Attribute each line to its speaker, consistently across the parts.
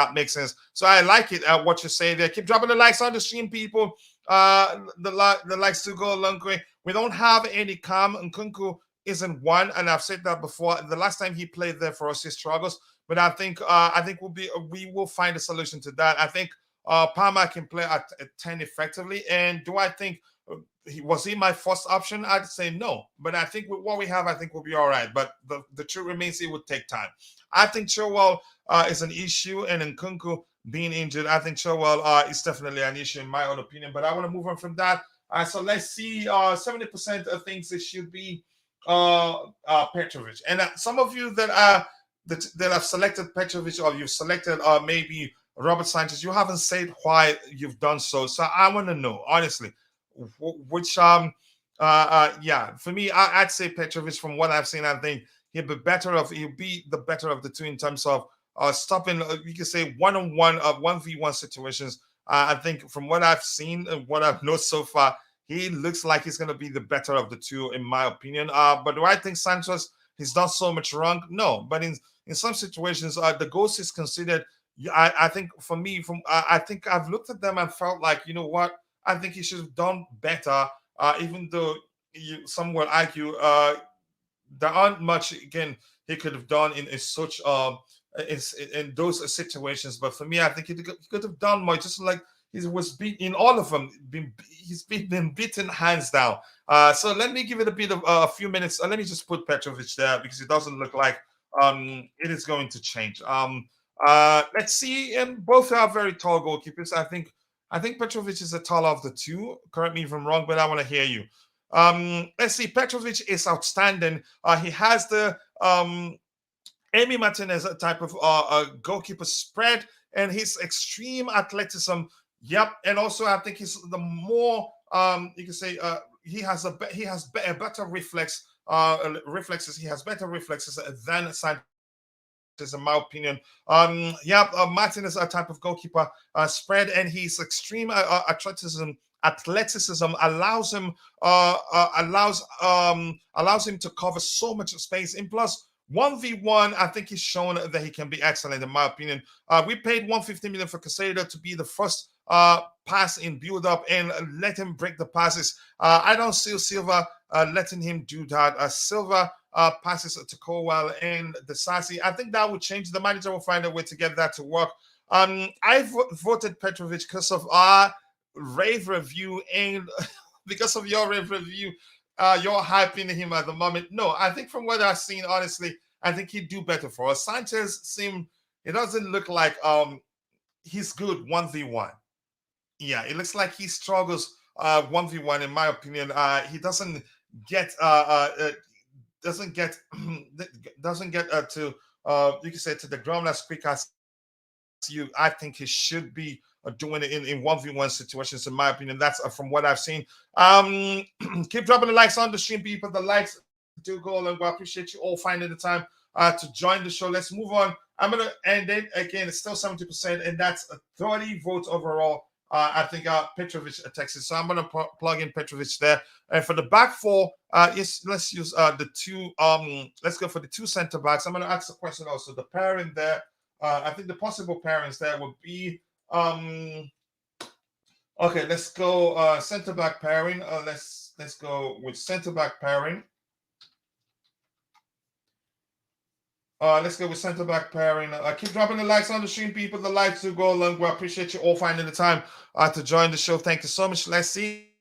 Speaker 1: that makes sense. So I like it. What you say there. Keep dropping the likes on the stream, people. The likes to go a long way. We don't have any calm. Nkunku isn't one, and I've said that before. The last time he played there for us, he struggles. But I think we will find a solution to that. I think Palmer can play at 10 effectively. And do I think was he my first option? I'd say no. But I think with what we have, I think we'll be all right. But the truth remains it would take time. I think Chilwell is an issue, and Nkunku being injured, I think Chilwell is definitely an issue in my own opinion. But I want to move on from that. So let's see. 70% of things it should be Petrovic, and some of you that have selected Petrovic or you've selected maybe Robert Sanchez, you haven't said why you've done so. So I want to know honestly, which yeah, for me, I'd say Petrovic. From what I've seen, I think he'll be the better of the two in terms of stopping. You can say one-on-one, 1v1 situations. I think from what I've seen and what I've known so far, he looks like he's going to be the better of the two, in my opinion. But do I think Sanchez he's done so much wrong? No, but in some situations, the goals is considered. I think for me, I think I've looked at them and felt like, you know what, I think he should have done better. Even though some will argue there aren't much again he could have done in such in those situations. But for me, I think he could have done more. Just like he was beat in all of them. He's been beaten hands down. So let me give it a bit of a few minutes. Let me just put Petrovic there because it doesn't look like it is going to change. Let's see. And both are very tall goalkeepers. I think Petrovic is the taller of the two. Correct me if I'm wrong, but I want to hear you. Let's see. Petrovic is outstanding. He has the Emi Martinez type of goalkeeper spread and his extreme athleticism. Yep, and also I think he's the more you can say he has a better reflexes. He has better reflexes than Sanchez, in my opinion. Martin is a type of goalkeeper spread, and his extreme athleticism allows him to cover so much space. In plus 1v1, I think he's shown that he can be excellent, in my opinion. We paid 150 million for Caicedo to be the first pass in build up and let him break the passes. I don't see Silva letting him do that. Silva passes to Colwell and the Sassi. I think that would change. The manager will find a way to get that to work. I voted Petrovic because of our rave review and because of your rave review. You're hyping him at the moment. No, I think from what I've seen, honestly, I think he'd do better for us. Sanchez it doesn't look like he's good 1v1. Yeah, it looks like he struggles 1v1 in my opinion. He doesn't get doesn't get to you can say to the ground as quick as you. I think he should be doing it in 1v1 situations, in my opinion. That's from what I've seen. Keep dropping the likes on the stream, people. The likes do go, and we appreciate you all finding the time to join the show. Let's move on. I'm gonna end it again. It's still 70%, and that's 30 votes overall. I think Petrovic attacks it. So I'm gonna plug in Petrovic there. And for the back four, yes, let's use the two. Let's go for the two center backs. I'm gonna ask a question also. The pairing there. I think the possible pairings there would be okay, let's go center back pairing. Let's go with center back pairing. Let's go with center back pairing. Keep dropping the likes on the stream, people. The likes do go along. We appreciate you all finding the time to join the show. Thank you so much. Let's see.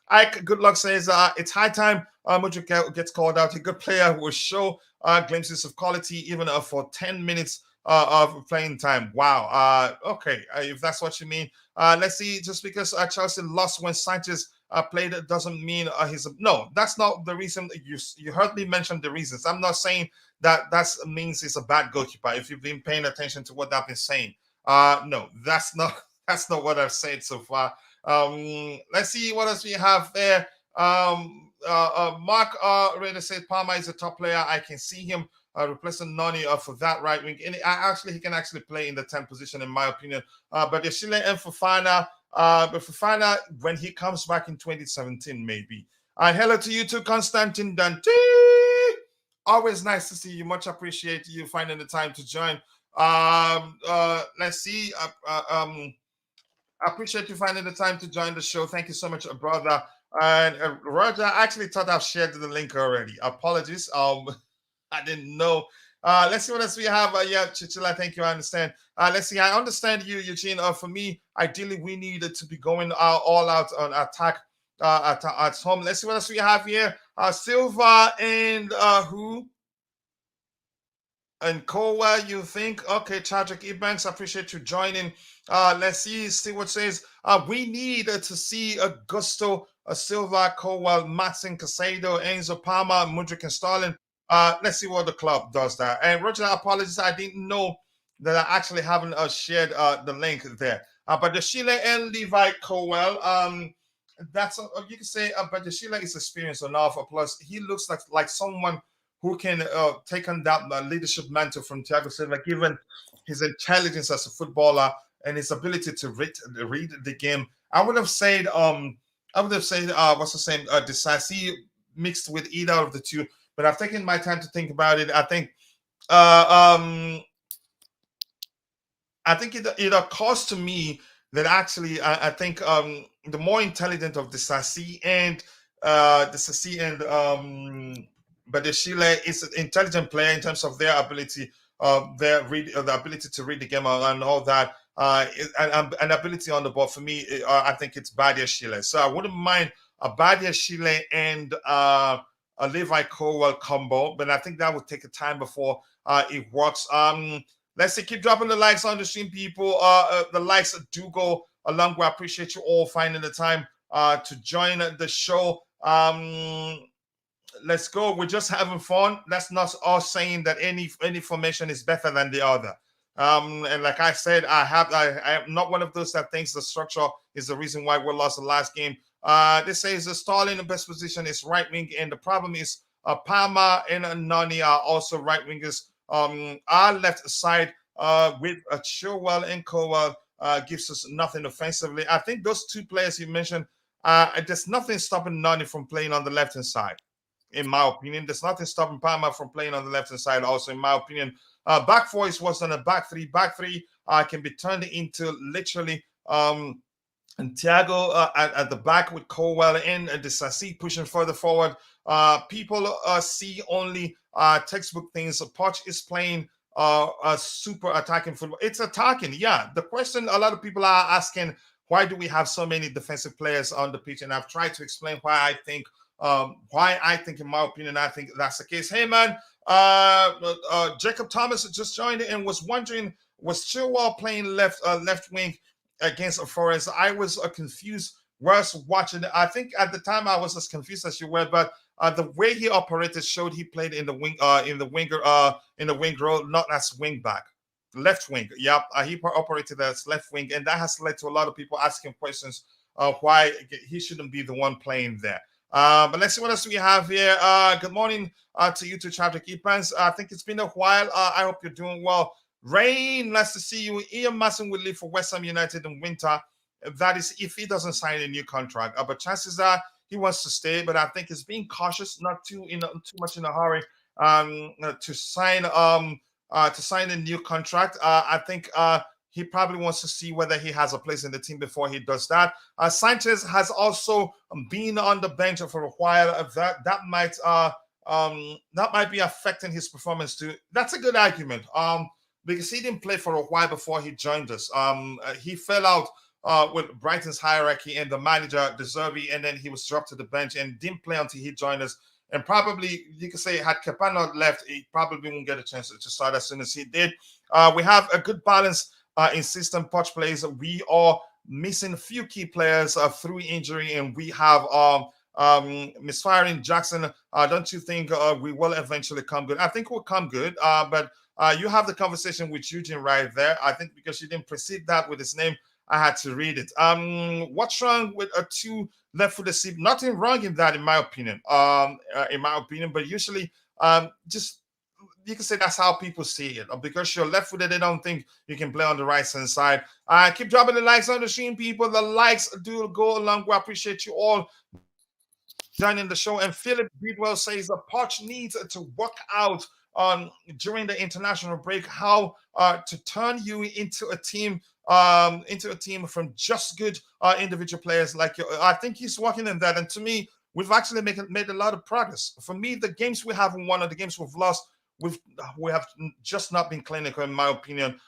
Speaker 1: Ike Good Luck says it's high time Mudryk gets called out. A good player will show glimpses of quality even for 10 minutes of playing time. Wow. Okay, if that's what you mean. Let's see. Just because Chelsea lost when Sanchez played doesn't mean he's no. That's not the reason. You heard me mention the reasons. I'm not saying that means he's a bad goalkeeper. If you've been paying attention to what I've been saying, no, that's not what I've said so far. Let's see what else we have there. Mark already said Palmer is a top player. I can see him replacing Nani for that right wing. And he can actually play in the 10th position, in my opinion. But Yeshile and Fofana, but Fofana, when he comes back in 2017, maybe. Hello to you too, Constantine Dante. Always nice to see you. Much appreciate you finding the time to join. Let's see. I appreciate you finding the time to join the show. Thank you so much, brother. And Roger, I actually thought I've shared the link already. Apologies. I didn't know. Let's see what else we have. Yeah, Chichila, thank you. I understand. Let's see. I understand you, Eugene. For me, ideally, we needed to be going all out on attack at home. Let's see what else we have here. Silva and who? And Kowa, you think? Okay, Chadrick Ebanks, I appreciate you joining. Let's see what says. We need to see Augusto, Silva, Kowa, Matson, Caicedo, Enzo Palma, Mudryk, and Stalin. Let's see what the club does that. And Roger, apologies, I didn't know that I actually haven't shared the link there. But the Sheila and Levi Cowell, that's you can say, but the Sheila is experienced enough. Plus, he looks like someone who can take on that leadership mantle from Thiago Silva, given his intelligence as a footballer and his ability to read the game. I would have said, what's the same, Disasi mixed with either of the two, but I've taken my time to think about it. Uh, um, I think it occurs to me that actually I think the more intelligent of the Sassi and but the Chile is an intelligent player in terms of their ability, the ability to read the game and all that, and ability on the ball. For me, I think it's Badia Chile. So I wouldn't mind a Badia Chile and a Levi Colwell combo, but I think that would take a time before it works. Let's see, keep dropping the likes on the stream, people. The likes do go a long way. I appreciate you all finding the time to join the show. Let's go. We're just having fun. That's not us saying that any formation is better than the other. And like I said, I am not one of those that thinks the structure is the reason why we lost the last game. This says the Stalin in the best position is right wing, and the problem is Palma and Nani are also right wingers. Our left side with Chilwell and Cowell gives us nothing offensively. I think those two players you mentioned, there's nothing stopping Nani from playing on the left hand side. In my opinion, there's nothing stopping Palma from playing on the left hand side. Also, in my opinion, back four is what's on a back three. Back three can be turned into literally and Thiago at the back with Colwell in and the Sassi pushing further forward. People see only textbook things. Poch is playing a super attacking football. It's attacking, yeah. The question a lot of people are asking, why do we have so many defensive players on the pitch? And I've tried to explain why I think, in my opinion, I think that's the case. Hey, man, Jacob Thomas just joined and was wondering, was Chilwell playing left wing against Forest? I was confused whilst watching it. I think at the time I was as confused as you were, but the way he operated showed he played in the wing, in the wing role, not as wing back, left wing. Yep, he operated as left wing, and that has led to a lot of people asking questions why he shouldn't be the one playing there. But let's see what else we have here. Good morning to you, to Chadwick Epans. I think it's been a while. I hope you're doing well. Rain, nice to see you. Ian Masson will leave for West Ham United in winter. That is if he doesn't sign a new contract. But chances are he wants to stay. But I think he's being cautious, not too much in a hurry to sign a new contract. I think he probably wants to see whether he has a place in the team before he does that. Sanchez has also been on the bench for a while. That might be affecting his performance too. That's a good argument. Because he didn't play for a while before he joined us. He fell out with Brighton's hierarchy and the manager, De Zerbi, and then he was dropped to the bench and didn't play until he joined us. And probably, you could say, had Kepa not left, he probably won't get a chance to start as soon as he did. We have a good balance in system. Poch plays. We are missing a few key players through injury, and we have misfiring Jackson. Don't you think we will eventually come good? I think we'll come good, but you have the conversation with Eugene right there. I think because you didn't precede that with his name, I had to read it. What's wrong with a two left-footed seat? Nothing wrong in that, in my opinion. But usually, just you can say that's how people see it. Because you're left-footed, they don't think you can play on the right-hand side. Keep dropping the likes on the stream, people. The likes do go along. We appreciate you all joining the show. And Philip Bidwell says the Poch needs to work out during the international break how to turn you into a team from just good individual players like you. I think he's working in that, and to me, we've actually made a lot of progress. For me, the games we haven't won or the games we've lost, we have just not been clinical, in my opinion.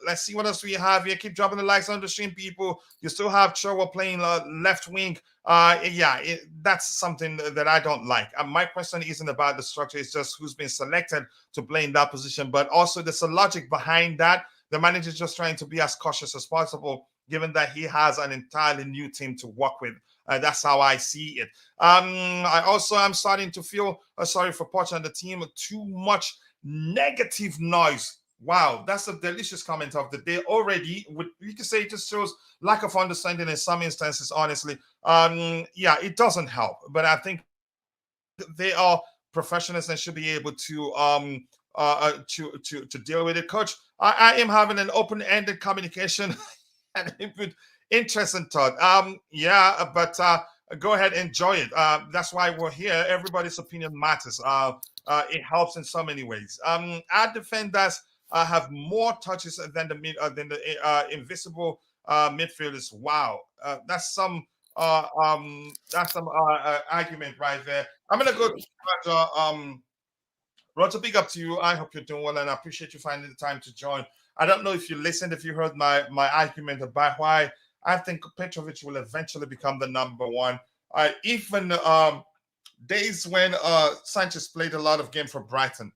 Speaker 1: Let's see what else we have here. Keep dropping the likes on the stream, people. You still have Chilwell playing left wing. That's something that I don't like. My question isn't about the structure; it's just who's been selected to play in that position. But also, there's a logic behind that. The manager is just trying to be as cautious as possible, given that he has an entirely new team to work with. That's how I see it. I also am starting to feel sorry for Poch and the team. Too much negative noise. Wow, that's a delicious comment of the day already. You can say it just shows lack of understanding in some instances, honestly. It doesn't help, but I think they are professionals and should be able to deal with it. Coach, I am having an open-ended communication and interesting thought. But go ahead, enjoy it. That's why we're here. Everybody's opinion matters. It helps in so many ways. Our defenders have more touches than the invisible midfielders. Wow, that's some argument right there. I'm gonna go to Roger. Roger, big up to you. I hope you're doing well, and I appreciate you finding the time to join. I don't know if you listened, if you heard my argument about why I think Petrovic will eventually become the number one. Even days when Sanchez played a lot of game for Brighton,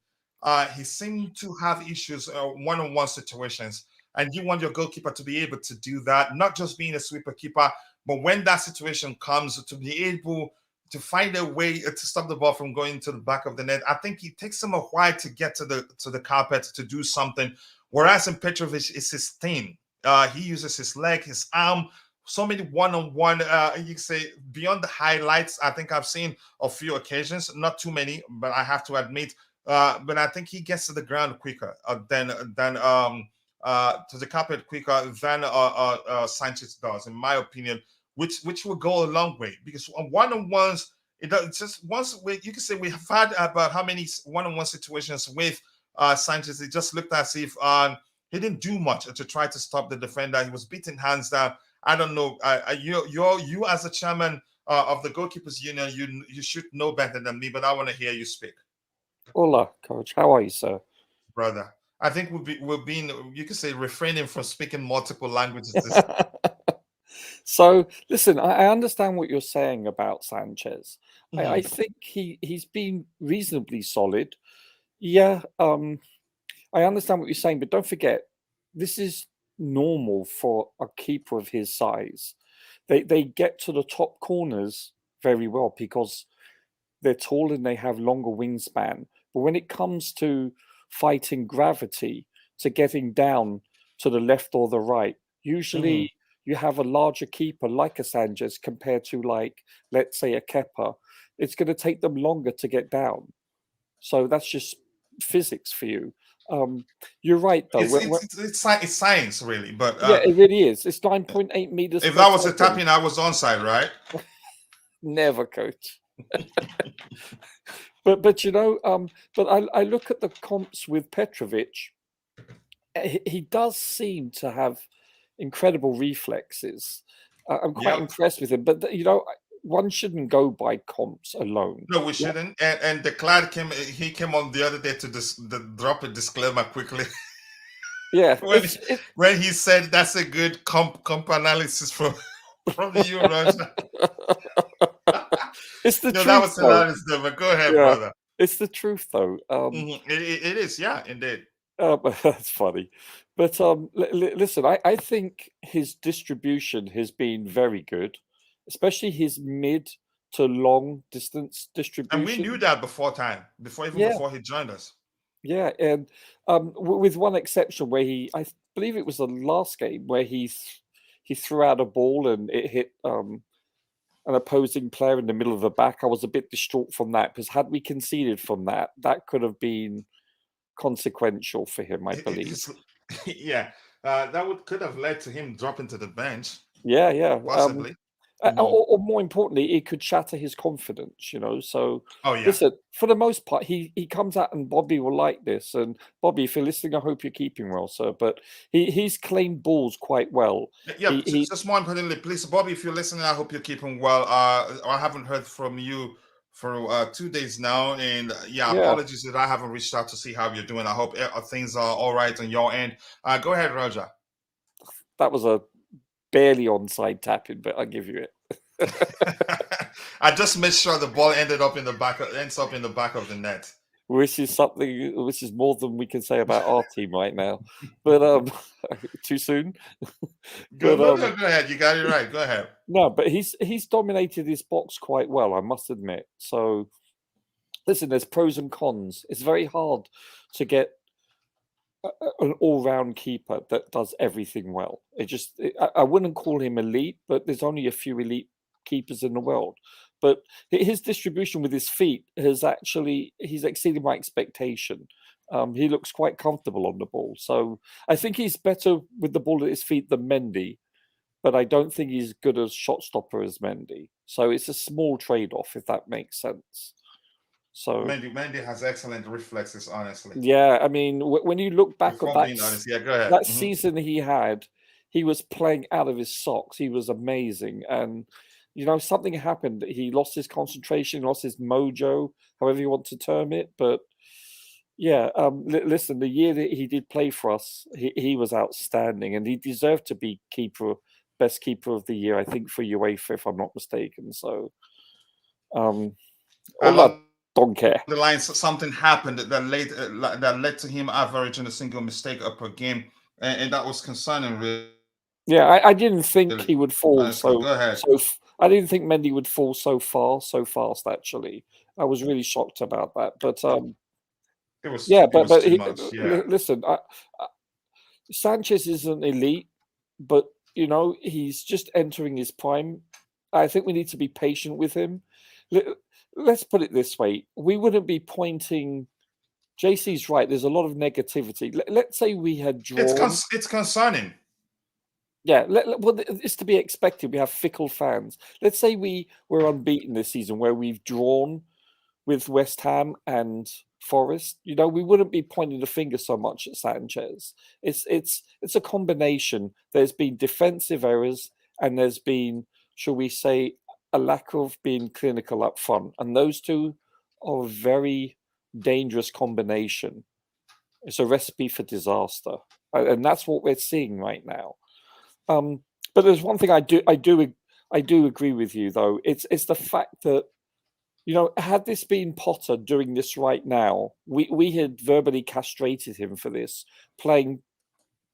Speaker 1: he seemed to have issues one-on-one situations, and you want your goalkeeper to be able to do that, not just being a sweeper keeper, but when that situation comes, to be able to find a way to stop the ball from going to the back of the net. I think it takes him a while to get to the carpet to do something. Whereas in Petrovic, it's his thing. He uses his leg, his arm, so many one-on-one. You can say beyond the highlights. I think I've seen a few occasions, not too many, but I have to admit. But I think he gets to the ground quicker than to the carpet quicker than Sanchez does, in my opinion. Which will go a long way, because on one-on-ones, it does just once you can say we have had about how many one-on-one situations with Sanchez. It just looked as if he didn't do much to try to stop the defender. He was beating hands down. I don't know. You as a chairman of the goalkeepers union, you should know better than me. But I want to hear you speak.
Speaker 2: Hola, Coach. How are you, sir?
Speaker 1: Brother, I think we've been, you can say, refraining from speaking multiple languages this.
Speaker 2: So, listen, I understand what you're saying about Sanchez. I
Speaker 1: Mhm.
Speaker 2: think he's been reasonably solid. Yeah, I understand what you're saying, but don't forget, this is normal for a keeper of his size. They get to the top corners very well because they're tall and they have longer wingspan. But when it comes to fighting gravity, to getting down to the left or the right,
Speaker 1: Mhm.
Speaker 2: usually you have a larger keeper like a Sanchez compared to, like, let's say, a Kepa. It's going to take them longer to get down. So that's just physics for you. You're right, though.
Speaker 1: It's science, really. But
Speaker 2: Yeah, it really is. It's 9.8 meters
Speaker 1: if
Speaker 2: per
Speaker 1: that was a
Speaker 2: second.
Speaker 1: tapping, I was onside, right?
Speaker 2: Never, coach. But but I look at the comps with Petrovic. He does seem to have incredible reflexes. I'm quite
Speaker 1: Yep.
Speaker 2: impressed with him. But one shouldn't go by comps alone.
Speaker 1: No, we
Speaker 2: Yeah,
Speaker 1: shouldn't. And the Clyde came. He came on the other day to drop a disclaimer quickly
Speaker 2: yeah.
Speaker 1: when he said that's a good comp analysis from you, Roger.
Speaker 2: It's the
Speaker 1: No, that
Speaker 2: truth,
Speaker 1: was
Speaker 2: though.
Speaker 1: hilarious, though. But go ahead,
Speaker 2: Yeah,
Speaker 1: brother.
Speaker 2: it's the truth, though.
Speaker 1: It is, yeah, indeed.
Speaker 2: That's funny. But listen, I think his distribution has been very good, especially his mid to long distance
Speaker 1: And we knew
Speaker 2: distribution.
Speaker 1: that before time,
Speaker 2: Yeah,
Speaker 1: before he joined us.
Speaker 2: yeah, and with one exception where I believe it was the last game where he threw out a ball and it hit an opposing player in the middle of the back. I was a bit distraught from that because had we conceded from that, that could have been consequential for him, I believe.
Speaker 1: Yeah, that could have led to him dropping to the bench,
Speaker 2: Yeah, yeah.
Speaker 1: possibly.
Speaker 2: Or more importantly, it could shatter his confidence, you know. So,
Speaker 1: Oh yeah.
Speaker 2: listen, for the most part, he comes out and Bobby will like this. And Bobby, if you're listening, I hope you're keeping well, sir. But he's claimed balls quite well.
Speaker 1: Yeah, just more importantly, please, Bobby, if you're listening, I hope you're keeping well. I haven't heard from you for 2 days now, and yeah, apologies that I haven't reached out to see how you're doing. I hope things are all right on your end. Go ahead, Roger.
Speaker 2: That was a barely onside tapping, but I'll give you it.
Speaker 1: I just made sure the ball ends up in the back of the net.
Speaker 2: Which is more than we can say about our team right now. But too soon.
Speaker 1: Go ahead. You got it right. Go ahead.
Speaker 2: No, but he's dominated his box quite well, I must admit. So listen, there's pros and cons. It's very hard to get an all-round keeper that does everything well. I wouldn't call him elite, but there's only a few elite keepers in the world. But his distribution with his feet he's exceeded my expectation. He looks quite comfortable on the ball. So I think he's better with the ball at his feet than Mendy, but I don't think he's good as shot stopper as Mendy. So it's a small trade-off, if that makes sense. So
Speaker 1: Mendy has excellent reflexes, honestly.
Speaker 2: Yeah, I mean, when you look back at that season he was playing out of his socks. He was amazing, and you know something happened. He lost his concentration, lost his mojo, however you want to term it. But yeah, listen, the year that he did play for us, he was outstanding, and he deserved to be best keeper of the year, I think, for UEFA, if I'm not mistaken. So, don't care.
Speaker 1: The line, something happened that led to him averaging a single mistake per game, and that was concerning. Really.
Speaker 2: Yeah, I didn't think he would fall
Speaker 1: Go ahead.
Speaker 2: I didn't think Mendy would fall so fast. Actually, I was really shocked about that. But listen, Sanchez isn't elite, but you know he's just entering his prime. I think we need to be patient with him. Let's put it this way: we wouldn't be pointing. JC's right. There's a lot of negativity. Let's say we had drawn.
Speaker 1: It's concerning.
Speaker 2: Yeah, well, it's to be expected. We have fickle fans. Let's say we were unbeaten this season, where we've drawn with West Ham and Forest. You know, we wouldn't be pointing the finger so much at Sanchez. It's a combination. There's been defensive errors, and there's been, shall we say, a lack of being clinical up front, and those two are a very dangerous combination. It's a recipe for disaster, and that's what we're seeing right now. But there's one thing I do agree with you though. It's the fact that, you know, had this been Potter doing this right now, we had verbally castrated him for this, playing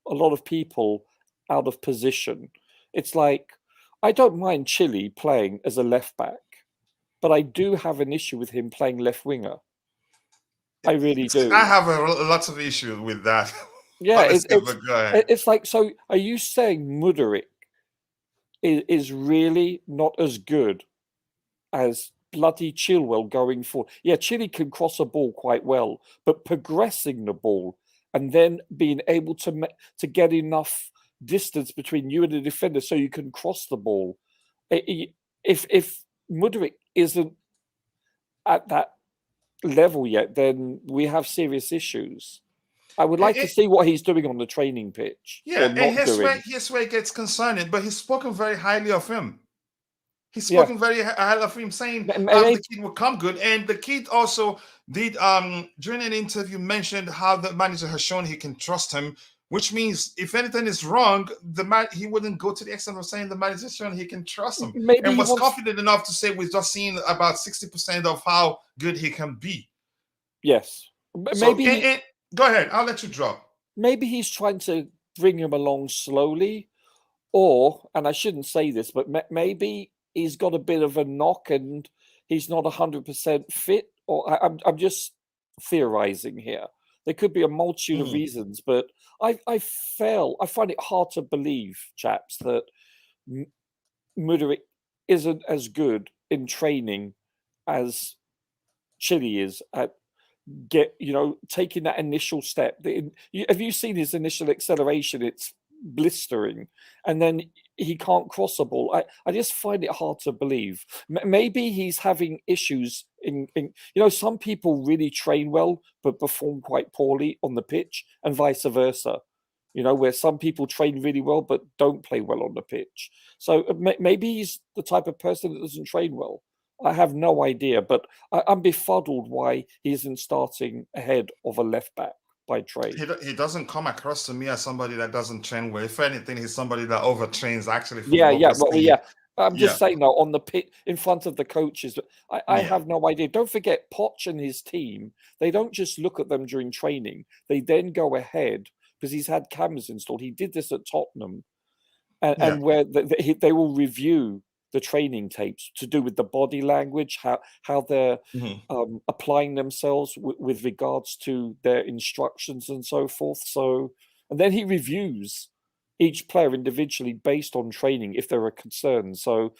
Speaker 2: a lot of people out of position. It's like, I don't mind Chile playing as a left back, but I do have an issue with him playing left winger. I really do.
Speaker 1: I have lots of issues with that.
Speaker 2: Yeah, it's like, so are you saying Mudryk is really not as good as bloody Chilwell going forward? Yeah, Chile can cross a ball quite well, but progressing the ball and then being able to get enough distance between you and the defender so you can cross the ball. If Mudryk isn't at that level yet, then we have serious issues. I would like to see what he's doing on the training pitch.
Speaker 1: Yeah, and here's where it gets concerning, but he's spoken very highly of him. He's spoken very highly of him, saying the kid will come good. And the kid also did, during an interview, mentioned how the manager has shown he can trust him, which means if anything is wrong, he wouldn't go to the extent of saying the manager has shown he can trust him. And was confident enough to say we've just seen about 60% of how good he can be.
Speaker 2: Yes.
Speaker 1: Go ahead. I'll let you drop.
Speaker 2: Maybe he's trying to bring him along slowly, and I shouldn't say this, but maybe he's got a bit of a knock and he's not 100% fit. Or I'm just theorizing here. There could be a multitude of reasons, but I find it hard to believe, chaps, that Mudryk isn't as good in training as Chile is at taking that initial step. Have you seen his initial acceleration? It's blistering, and then he can't cross a ball. I just find it hard to believe. Maybe he's having issues some people really train well but perform quite poorly on the pitch, and vice versa. Where some people train really well but don't play well on the pitch. So maybe he's the type of person that doesn't train well. I have no idea, but I'm befuddled why he isn't starting ahead of a left back by trade.
Speaker 1: He doesn't come across to me as somebody that doesn't train well. If anything, he's somebody that overtrains. Actually, from
Speaker 2: Yeah. I'm just saying now on the pit in front of the coaches. I have no idea. Don't forget, Poch and his team. They don't just look at them during training. They then go ahead because he's had cameras installed. He did this at Tottenham, and where they will review the training tapes to do with the body language, how they're applying themselves with regards to their instructions and so forth. So, and then he reviews each player individually based on training if there are concerns. So,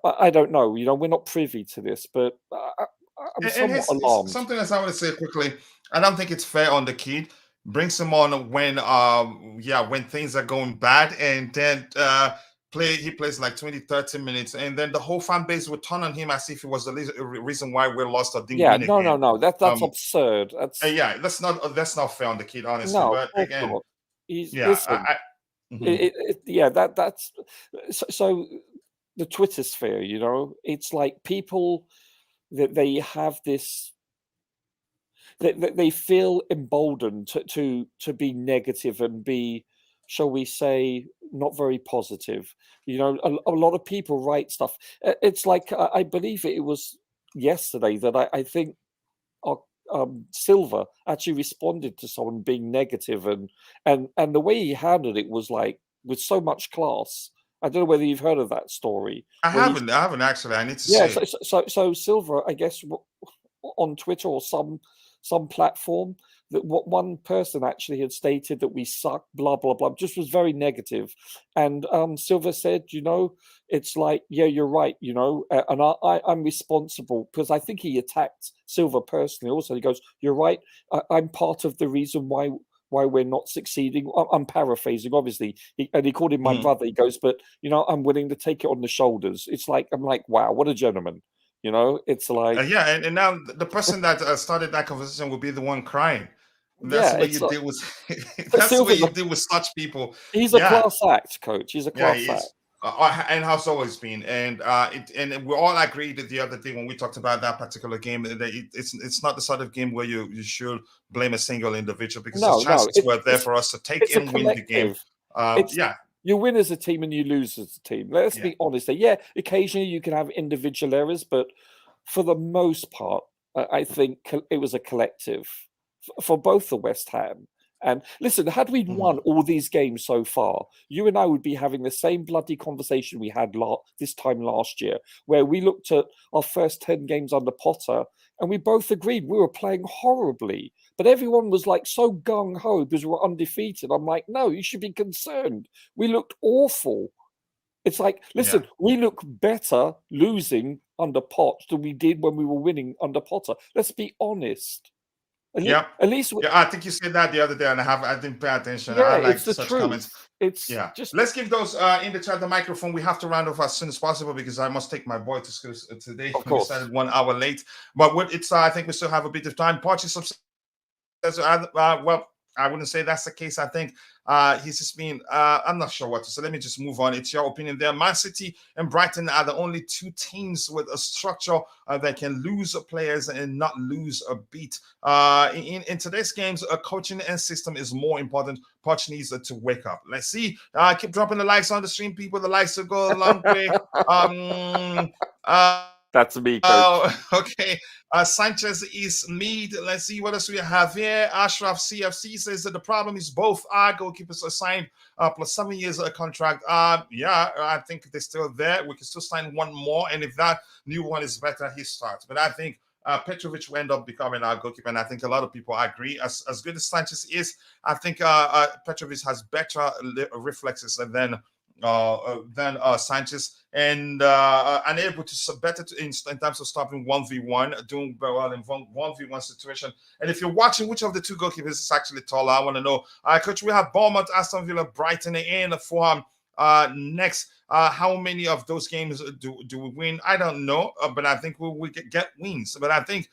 Speaker 2: I don't know. We're not privy to this, but I'm somewhat alarmed.
Speaker 1: Something else I want to say quickly. I don't think it's fair on the kid. Brings him on when things are going bad, and then he plays like 20, 30 minutes, and then the whole fan base would turn on him as if it was the reason why we lost or didn't win again.
Speaker 2: No. That's absurd.
Speaker 1: That's not fair on the kid, honestly.
Speaker 2: No,
Speaker 1: but again,
Speaker 2: that's so the Twitter sphere. It's like people that they have this. They feel emboldened to be negative and be, shall we say, not very positive. A lot of people write stuff. It's like I believe it was yesterday that I think Silva actually responded to someone being negative, and the way he handled it was like with so much class. I don't know whether you've heard of that story.
Speaker 1: I haven't actually. I need to see.
Speaker 2: So Silva, I guess, on Twitter or some platform, that what one person actually had stated that we suck, blah blah blah, just was very negative. And Silva said, it's like, yeah, you're right, and I'm responsible, because I think he attacked Silva personally. Also, he goes, you're right, I'm part of the reason why we're not succeeding. I'm paraphrasing, obviously. He called him my brother. He goes, but I'm willing to take it on the shoulders. It's like, I'm like, wow, what a gentleman. It's like
Speaker 1: and now the person that started that conversation will be the one crying. That's what you deal with. That's what you deal with such people.
Speaker 2: He's a class act, coach. He's a class act.
Speaker 1: And has always been. And we all agreed the other day when we talked about that particular game that it's not the sort of game where you should blame a single individual, because the chances were there for us to take and win the game.
Speaker 2: You win as a team and you lose as a team. Let's be honest. Occasionally you can have individual errors, but for the most part, I think it was a collective for both the West Ham. And listen, had we won all these games so far, you and I would be having the same bloody conversation we had this time last year, where we looked at our first 10 games under Potter and we both agreed we were playing horribly. But everyone was like so gung-ho because we were undefeated. I'm like, no, you should be concerned. We looked awful. It's like, listen, we look better losing under Potter than we did when we were winning under Potter. Let's be honest. At least
Speaker 1: I think you said that the other day, and I didn't pay attention.
Speaker 2: Yeah,
Speaker 1: I like
Speaker 2: it's the
Speaker 1: such
Speaker 2: truth.
Speaker 1: comments.
Speaker 2: It's just.
Speaker 1: Let's give those in the chat the microphone. We have to round off as soon as possible because I must take my boy to school today.
Speaker 2: Of course.
Speaker 1: We started 1 hour late, but I think we still have a bit of time. Poch is upset. Well, I wouldn't say that's the case. I think he's just been, I'm not sure what to say. Let me just move on. It's your opinion there. Man City and Brighton are the only two teams with a structure that can lose players and not lose a beat. In today's games, a coaching and system is more important. Poch needs to wake up. Let's see. Keep dropping the likes on the stream, people. The likes will go a long way.
Speaker 2: That's me, coach.
Speaker 1: Okay. Sanchez is mid. Let's see what else we have here. Ashraf CFC says that the problem is both our goalkeepers are signed plus 7 years of a contract. I think they're still there. We can still sign one more, and if that new one is better, he starts. But I think Petrovic will end up becoming our goalkeeper, and I think a lot of people agree. As good as Sanchez is, I think Petrovic has better reflexes than Sanchez, and unable to better in terms of stopping 1v1, doing very well in 1v1 situation. And if you're watching, which of the two goalkeepers is actually taller? I want to know. Coach, we have Bournemouth, Aston Villa, Brighton, and Fulham next. How many of those games do we win? I don't know, but I think we get wins. But I think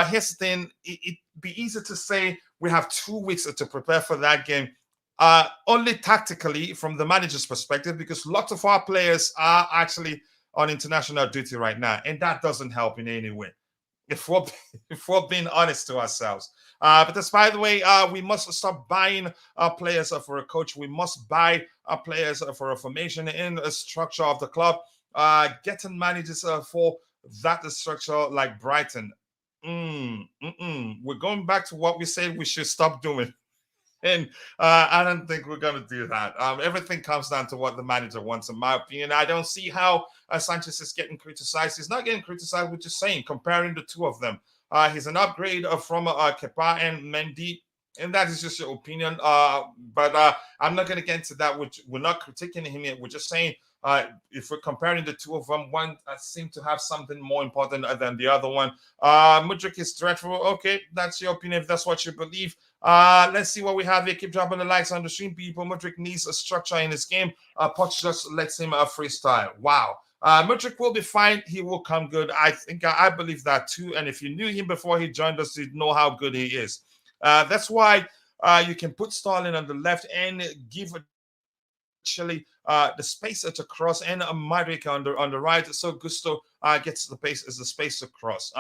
Speaker 1: here's the thing: it'd be easy to say we have 2 weeks to prepare for that game. Only tactically from the manager's perspective, because lots of our players are actually on international duty right now, and that doesn't help in any way. If we're if we're being honest to ourselves. But that's by the way, we must stop buying players for a coach. We must buy players for a formation in a structure of the club. Getting managers for that structure like Brighton. We're going back to what we said we should stop doing. And I don't think we're going to do that. Everything comes down to what the manager wants, in my opinion. I don't see how Sanchez is getting criticized. He's not getting criticized. We're just saying, comparing the two of them. He's an upgrade from Kepa and Mendy, and that is just your opinion. But I'm not going to get into that. We're not critiquing him yet. We're just saying, if we're comparing the two of them, one seems to have something more important than the other one. Mudryk is dreadful. Okay, that's your opinion. If that's what you believe. Let's see what we have here. Keep dropping the likes on the stream, people. Mudryk needs a structure in his game. Poch just lets him freestyle. Wow. Mudryk will be fine. He will come good. I believe that too. And if you knew him before he joined us, you'd know how good he is. That's why you can put Sterling on the left and give actually the space to cross, and Mudryk on the right. So Gusto gets the space to cross.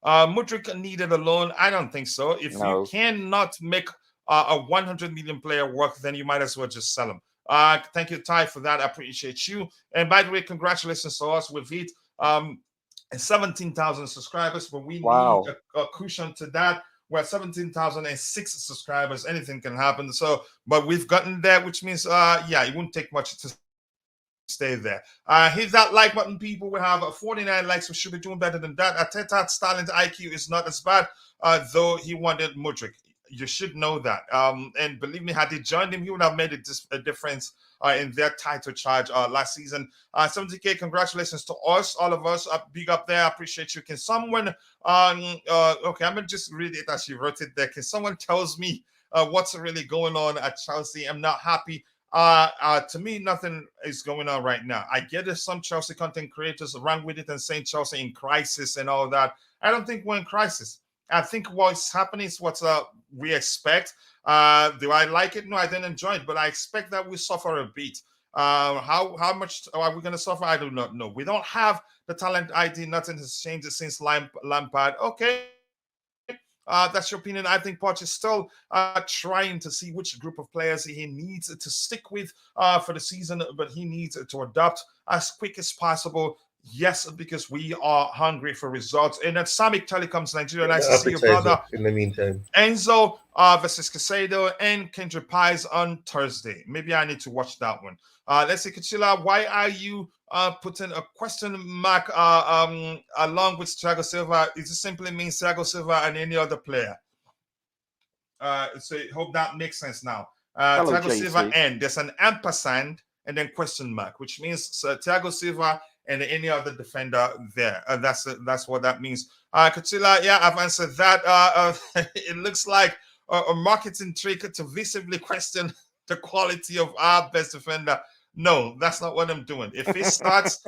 Speaker 1: Mudryk needed a loan? I don't think so. If you cannot make a 100 million player work, then you might as well just sell him. Thank you, Ty, for that. I appreciate you. And by the way, congratulations to us. We've hit 17,000 subscribers, but we need a cushion to that. We're at 17,006 subscribers. Anything can happen. So, but we've gotten there, which means, it wouldn't take much to stay there. Hit that like button, people. We have 49 likes. We should be doing better than that. Arteta Stalin's IQ is not as bad, though he wanted Mudryk. You should know that. And believe me, had he joined him, he would have made a difference in their title charge last season. 70K, congratulations to us, all of us. Big up there. I appreciate you. Can someone, okay, I'm going to just read it as you wrote it there. Can someone tells me what's really going on at Chelsea? I'm not happy. To me, nothing is going on right now. I get it. Some Chelsea content creators run with it and saying Chelsea in crisis and all that. I don't think we're in crisis. I think what's happening is what we expect. Do I like it? No, I didn't enjoy it, but I expect that we suffer a bit. How much are we going to suffer? I do not know. We don't have the talent ID. Nothing has changed since Lampard. Okay. That's your opinion. I think Poch is still trying to see which group of players he needs to stick with for the season, but he needs to adapt as quick as possible. Yes, because we are hungry for results. And at Samic Telecoms Nigeria, nice to see you, brother.
Speaker 3: In the meantime,
Speaker 1: Enzo versus Caicedo and Kendrick Pies on Thursday. Maybe I need to watch that one. Let's see, Coachila, why are you putting a question mark along with Thiago Silva? It just simply means Thiago Silva and any other player. So I hope that makes sense now. Thiago Silva and there's an ampersand and then question mark, which means Thiago Silva and any other defender there. That's what that means. Coachila, yeah, I've answered that. It looks like a marketing trick to visibly question the quality of our best defender. No, that's not what I'm doing. If he starts,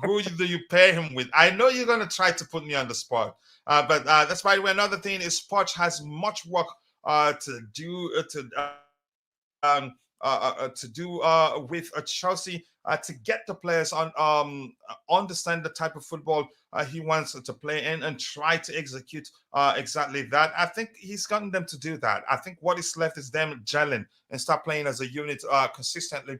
Speaker 1: who do you pair him with? I know you're going to try to put me on the spot. But that's, by the way, another thing is Poch has much work to do with Chelsea to get the players on understand the type of football he wants to play in and try to execute exactly that. I think he's gotten them to do that. I think what is left is them gelling and start playing as a unit consistently.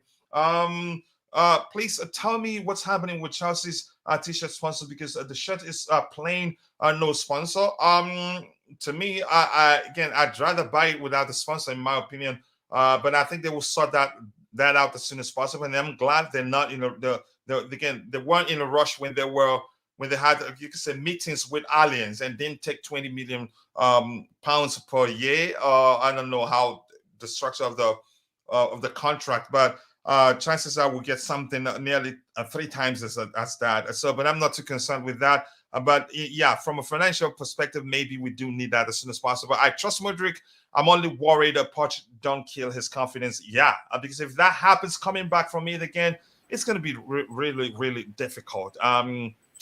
Speaker 1: Please tell me what's happening with Chelsea's t-shirt sponsor, because the shirt is plain no sponsor. To me, I'd rather buy it without the sponsor, in my opinion. But I think they will sort that out as soon as possible. And I'm glad they're not they weren't in a rush when they had, you could say, meetings with aliens and didn't take 20 million pounds per year. I don't know how the structure of the contract, but chances are we'll get something nearly 3 times as that. So, but I'm not too concerned with that. But yeah, from a financial perspective, maybe we do need that as soon as possible. I trust Mudryk. I'm only worried that Poch don't kill his confidence. Yeah, because if that happens coming back from it again, it's going to be really, really difficult.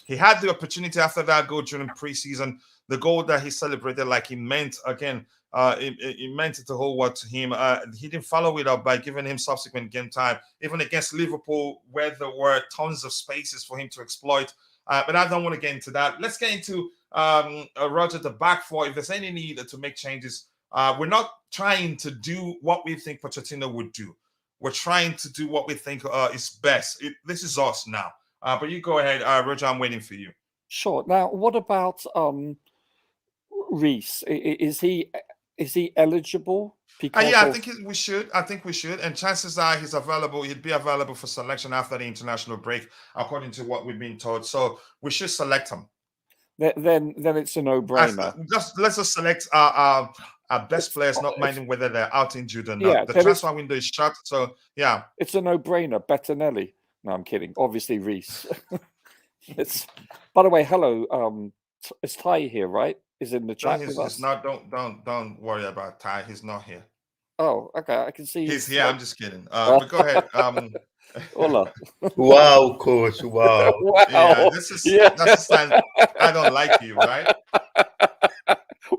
Speaker 1: He had the opportunity after that goal during preseason, the goal that he celebrated like he meant again. It meant it the whole world to him. He didn't follow it up by giving him subsequent game time, even against Liverpool, where there were tons of spaces for him to exploit. But I don't want to get into that. Let's get into Roger, the back four. If there's any need to make changes, we're not trying to do what we think Pochettino would do. We're trying to do what we think is best. This is us now. But you go ahead, Roger. I'm waiting for you.
Speaker 2: Sure. Now, what about Reece? Is he eligible?
Speaker 1: Yeah, I think we should. I think we should. And chances are he's available. He'd be available for selection after the international break, according to what we've been told. So we should select him.
Speaker 2: Then it's a no-brainer.
Speaker 1: Let's just select our best players, not minding whether they're out injured or not. The transfer window is shut. So yeah,
Speaker 2: it's a no-brainer. Bettinelli. No, I'm kidding. Obviously, Reece. By the way, hello. It's Ty here, right? Is in the chat with us.
Speaker 1: Not. Don't worry about Ty. He's not here.
Speaker 2: Oh, okay. I can see.
Speaker 1: He's here. I'm just kidding. But go ahead.
Speaker 2: Hola.
Speaker 3: Wow, coach. Wow.
Speaker 2: Wow.
Speaker 1: Yeah, that's a sign I don't like you, right?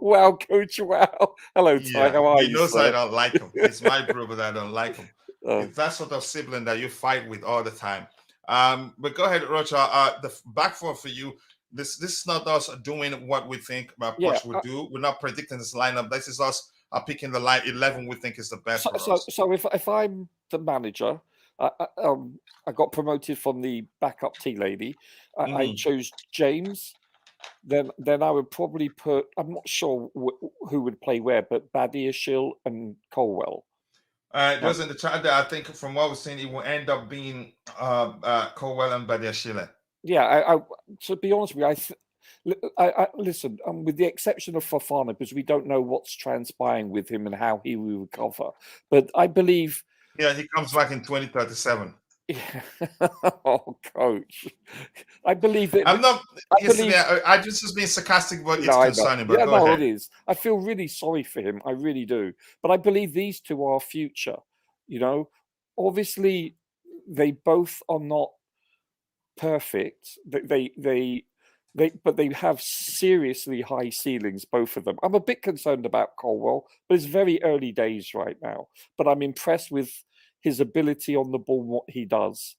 Speaker 2: Wow, coach. Wow. Hello, Ty. How are you?
Speaker 1: He knows
Speaker 2: sir?
Speaker 1: I don't like him. He's my bro, but I don't like him. It's that sort of sibling that you fight with all the time. But go ahead, Roger. The back four for you. This is not us doing what we think Poch would do. We're not predicting this lineup. This is us picking the 11 we think is the best for us.
Speaker 2: So if I'm the manager, I got promoted from the backup tea lady. I chose James. Then I would probably put. I'm not sure who would play where, but Badiashile and Colwell.
Speaker 1: Just in the chat there, I think from what we're seeing, it will end up being Colwell and Badiashile.
Speaker 2: Yeah, to be honest with you, I listen. With the exception of Fofana, because we don't know what's transpiring with him and how he will recover. But I believe.
Speaker 1: Yeah, he comes back in 2037.
Speaker 2: Yeah. Oh, coach! I believe that.
Speaker 1: I'm not. I just being sarcastic, but it's concerning. But go ahead.
Speaker 2: It is. I feel really sorry for him. I really do. But I believe these two are our future. You know, obviously, they both are not perfect. But they have seriously high ceilings, both of them. I'm a bit concerned about Colwell, but it's very early days right now. But I'm impressed with his ability on the ball, what he does.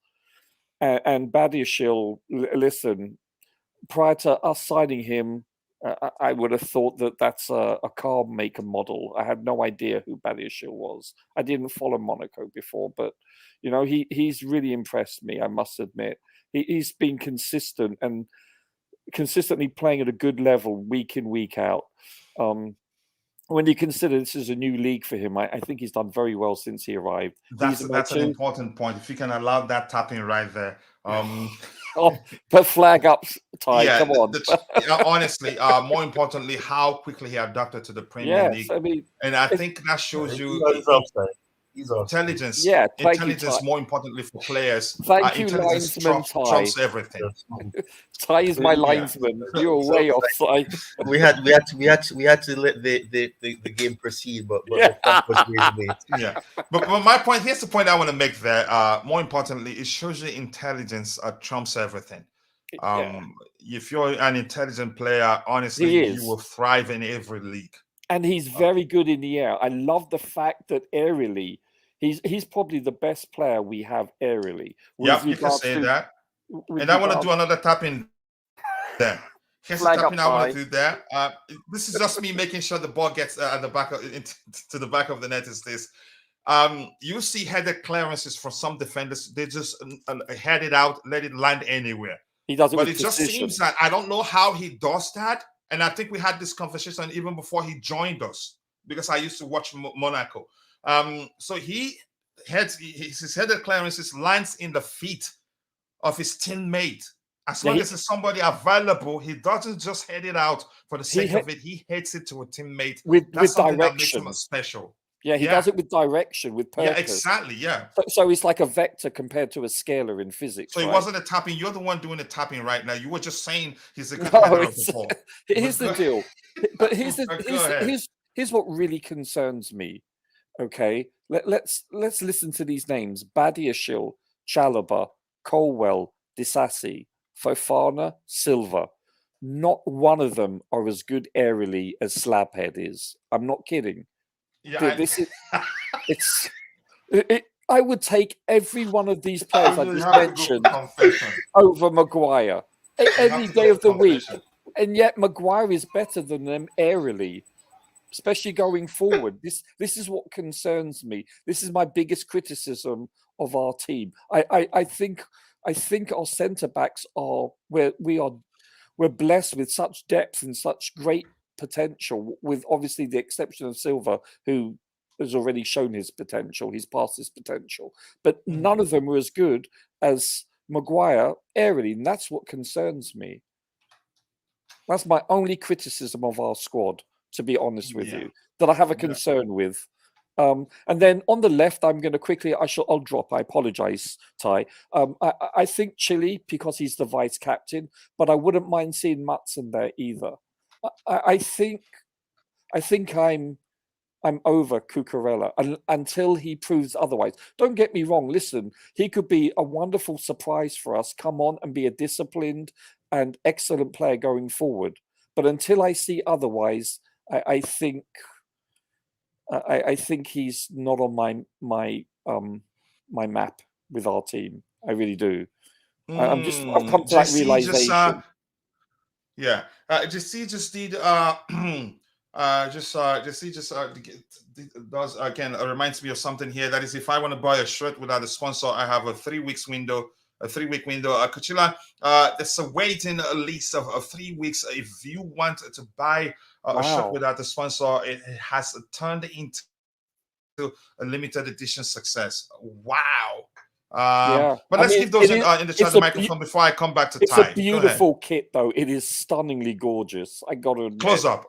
Speaker 2: And Badiashile, listen, prior to us signing him, I would have thought that that's a car maker model. I had no idea who Badiashile was. I didn't follow Monaco before, but you know, he's really impressed me, I must admit. He's been consistent and consistently playing at a good level week in, week out. When you consider this is a new league for him, I think he's done very well since he arrived.
Speaker 1: That's an important point. If you can allow that tapping right there.
Speaker 2: Put flag up, Ty. Yeah, come on.
Speaker 1: Honestly, more importantly, how quickly he adapted to the Premier League. I mean, and I think that shows you intelligence.
Speaker 2: Yeah,
Speaker 1: intelligence. More importantly for players.
Speaker 2: Thank you, linesman Ty.
Speaker 1: Trumps everything.
Speaker 2: Ty is my linesman. You're way offside.
Speaker 3: We had to let the game proceed, but that was really late.
Speaker 1: Yeah. But my point, here's the point I want to make there. More importantly, it shows you intelligence trumps everything. If you're an intelligent player, honestly, you will thrive in every league.
Speaker 2: And he's very good in the air. I love the fact that aerially, he's probably the best player we have aerially.
Speaker 1: Yeah, you can say that. And I want to do another tapping there. Here's the tapping I want to do there. This is just me making sure the ball gets at the back to the back of the net. Is this? You see headed clearances for some defenders. They just head it out, let it land anywhere.
Speaker 2: He does it,
Speaker 1: but it just seems that I don't know how he does that. And I think we had this conversation even before he joined us, because I used to watch Monaco. So his headed clearances lands in the feet of his teammate. As long as there's somebody available, he doesn't just head it out for the sake of it. He heads it to a teammate.
Speaker 2: With
Speaker 1: something
Speaker 2: direction.
Speaker 1: That makes him special.
Speaker 2: Yeah, he does it with direction, with
Speaker 1: Yeah,
Speaker 2: purpose.
Speaker 1: exactly. Yeah.
Speaker 2: So it's like a vector compared to a scalar in physics.
Speaker 1: So it
Speaker 2: right?
Speaker 1: wasn't a tapping. You're the one doing the tapping right now. You were just saying he's a good
Speaker 2: No,
Speaker 1: header of the ball.
Speaker 2: here's the deal. But
Speaker 1: Go ahead.
Speaker 2: here's what really concerns me. Okay, let's listen to these names: Badiashile, Chalobah, Colwell, Disasi, Fofana, Silva. Not one of them are as good aerially as Slabhead is. I'm not kidding.
Speaker 1: Yeah,
Speaker 2: This is I would take every one of these players I
Speaker 1: you
Speaker 2: just
Speaker 1: have to go
Speaker 2: mentioned
Speaker 1: for confession.
Speaker 2: over Maguire any
Speaker 1: to
Speaker 2: day
Speaker 1: go
Speaker 2: of the
Speaker 1: for
Speaker 2: week,
Speaker 1: confession.
Speaker 2: and yet Maguire is better than them aerially, especially going forward. This is what concerns me. This is my biggest criticism of our team. I think our centre backs are we're blessed with such depth and such great potential, with obviously the exception of Silva, who has already shown his potential. He's past his potential, but none of them were as good as Maguire aerially, and that's what concerns me. That's my only criticism of our squad, to be honest with you, that I have a concern with. And then on the left, I'm going to quickly. I'll drop. I apologize, Ty. I think Chile, because he's the vice captain, but I wouldn't mind seeing Matson there either. I think I'm over Cucurella until he proves otherwise. Don't get me wrong. Listen, he could be a wonderful surprise for us. Come on and be a disciplined and excellent player going forward. But until I see otherwise, I think he's not on my map with our team. I really do. I've come to that realization.
Speaker 1: Just did does again reminds me of something here. That is, if I want to buy a shirt without a sponsor, I have a 3-week window. Coachila, there's a waiting list of 3 weeks. If you want to buy a shirt without a sponsor, it has turned into a limited edition success. Wow. But let's give those in the chat the microphone before I come back to Ty.
Speaker 2: It's a beautiful kit, though. It is stunningly gorgeous. I got to admit.
Speaker 1: Close up.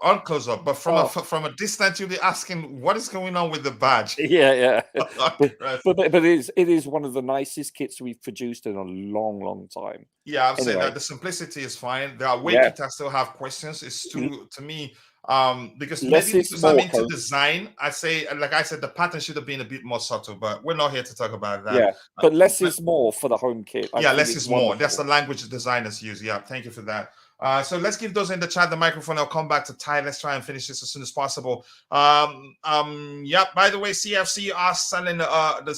Speaker 1: But from a distance, you'll be asking, what is going on with the badge?
Speaker 2: Yeah. but it is one of the nicest kits we've produced in a long time.
Speaker 1: Yeah, I'm saying that the simplicity is fine. There are kits I still have questions. It's too, to me, because maybe because I'm into design, I say, like I said, the pattern should have been a bit more subtle, but we're not here to talk about that.
Speaker 2: Yeah, but less is more for the home kit.
Speaker 1: Less is more. That's the language designers use. Yeah, thank you for that. So let's give those in the chat the microphone. I'll come back to Ty. Let's try and finish this as soon as possible. By the way, CFC are selling the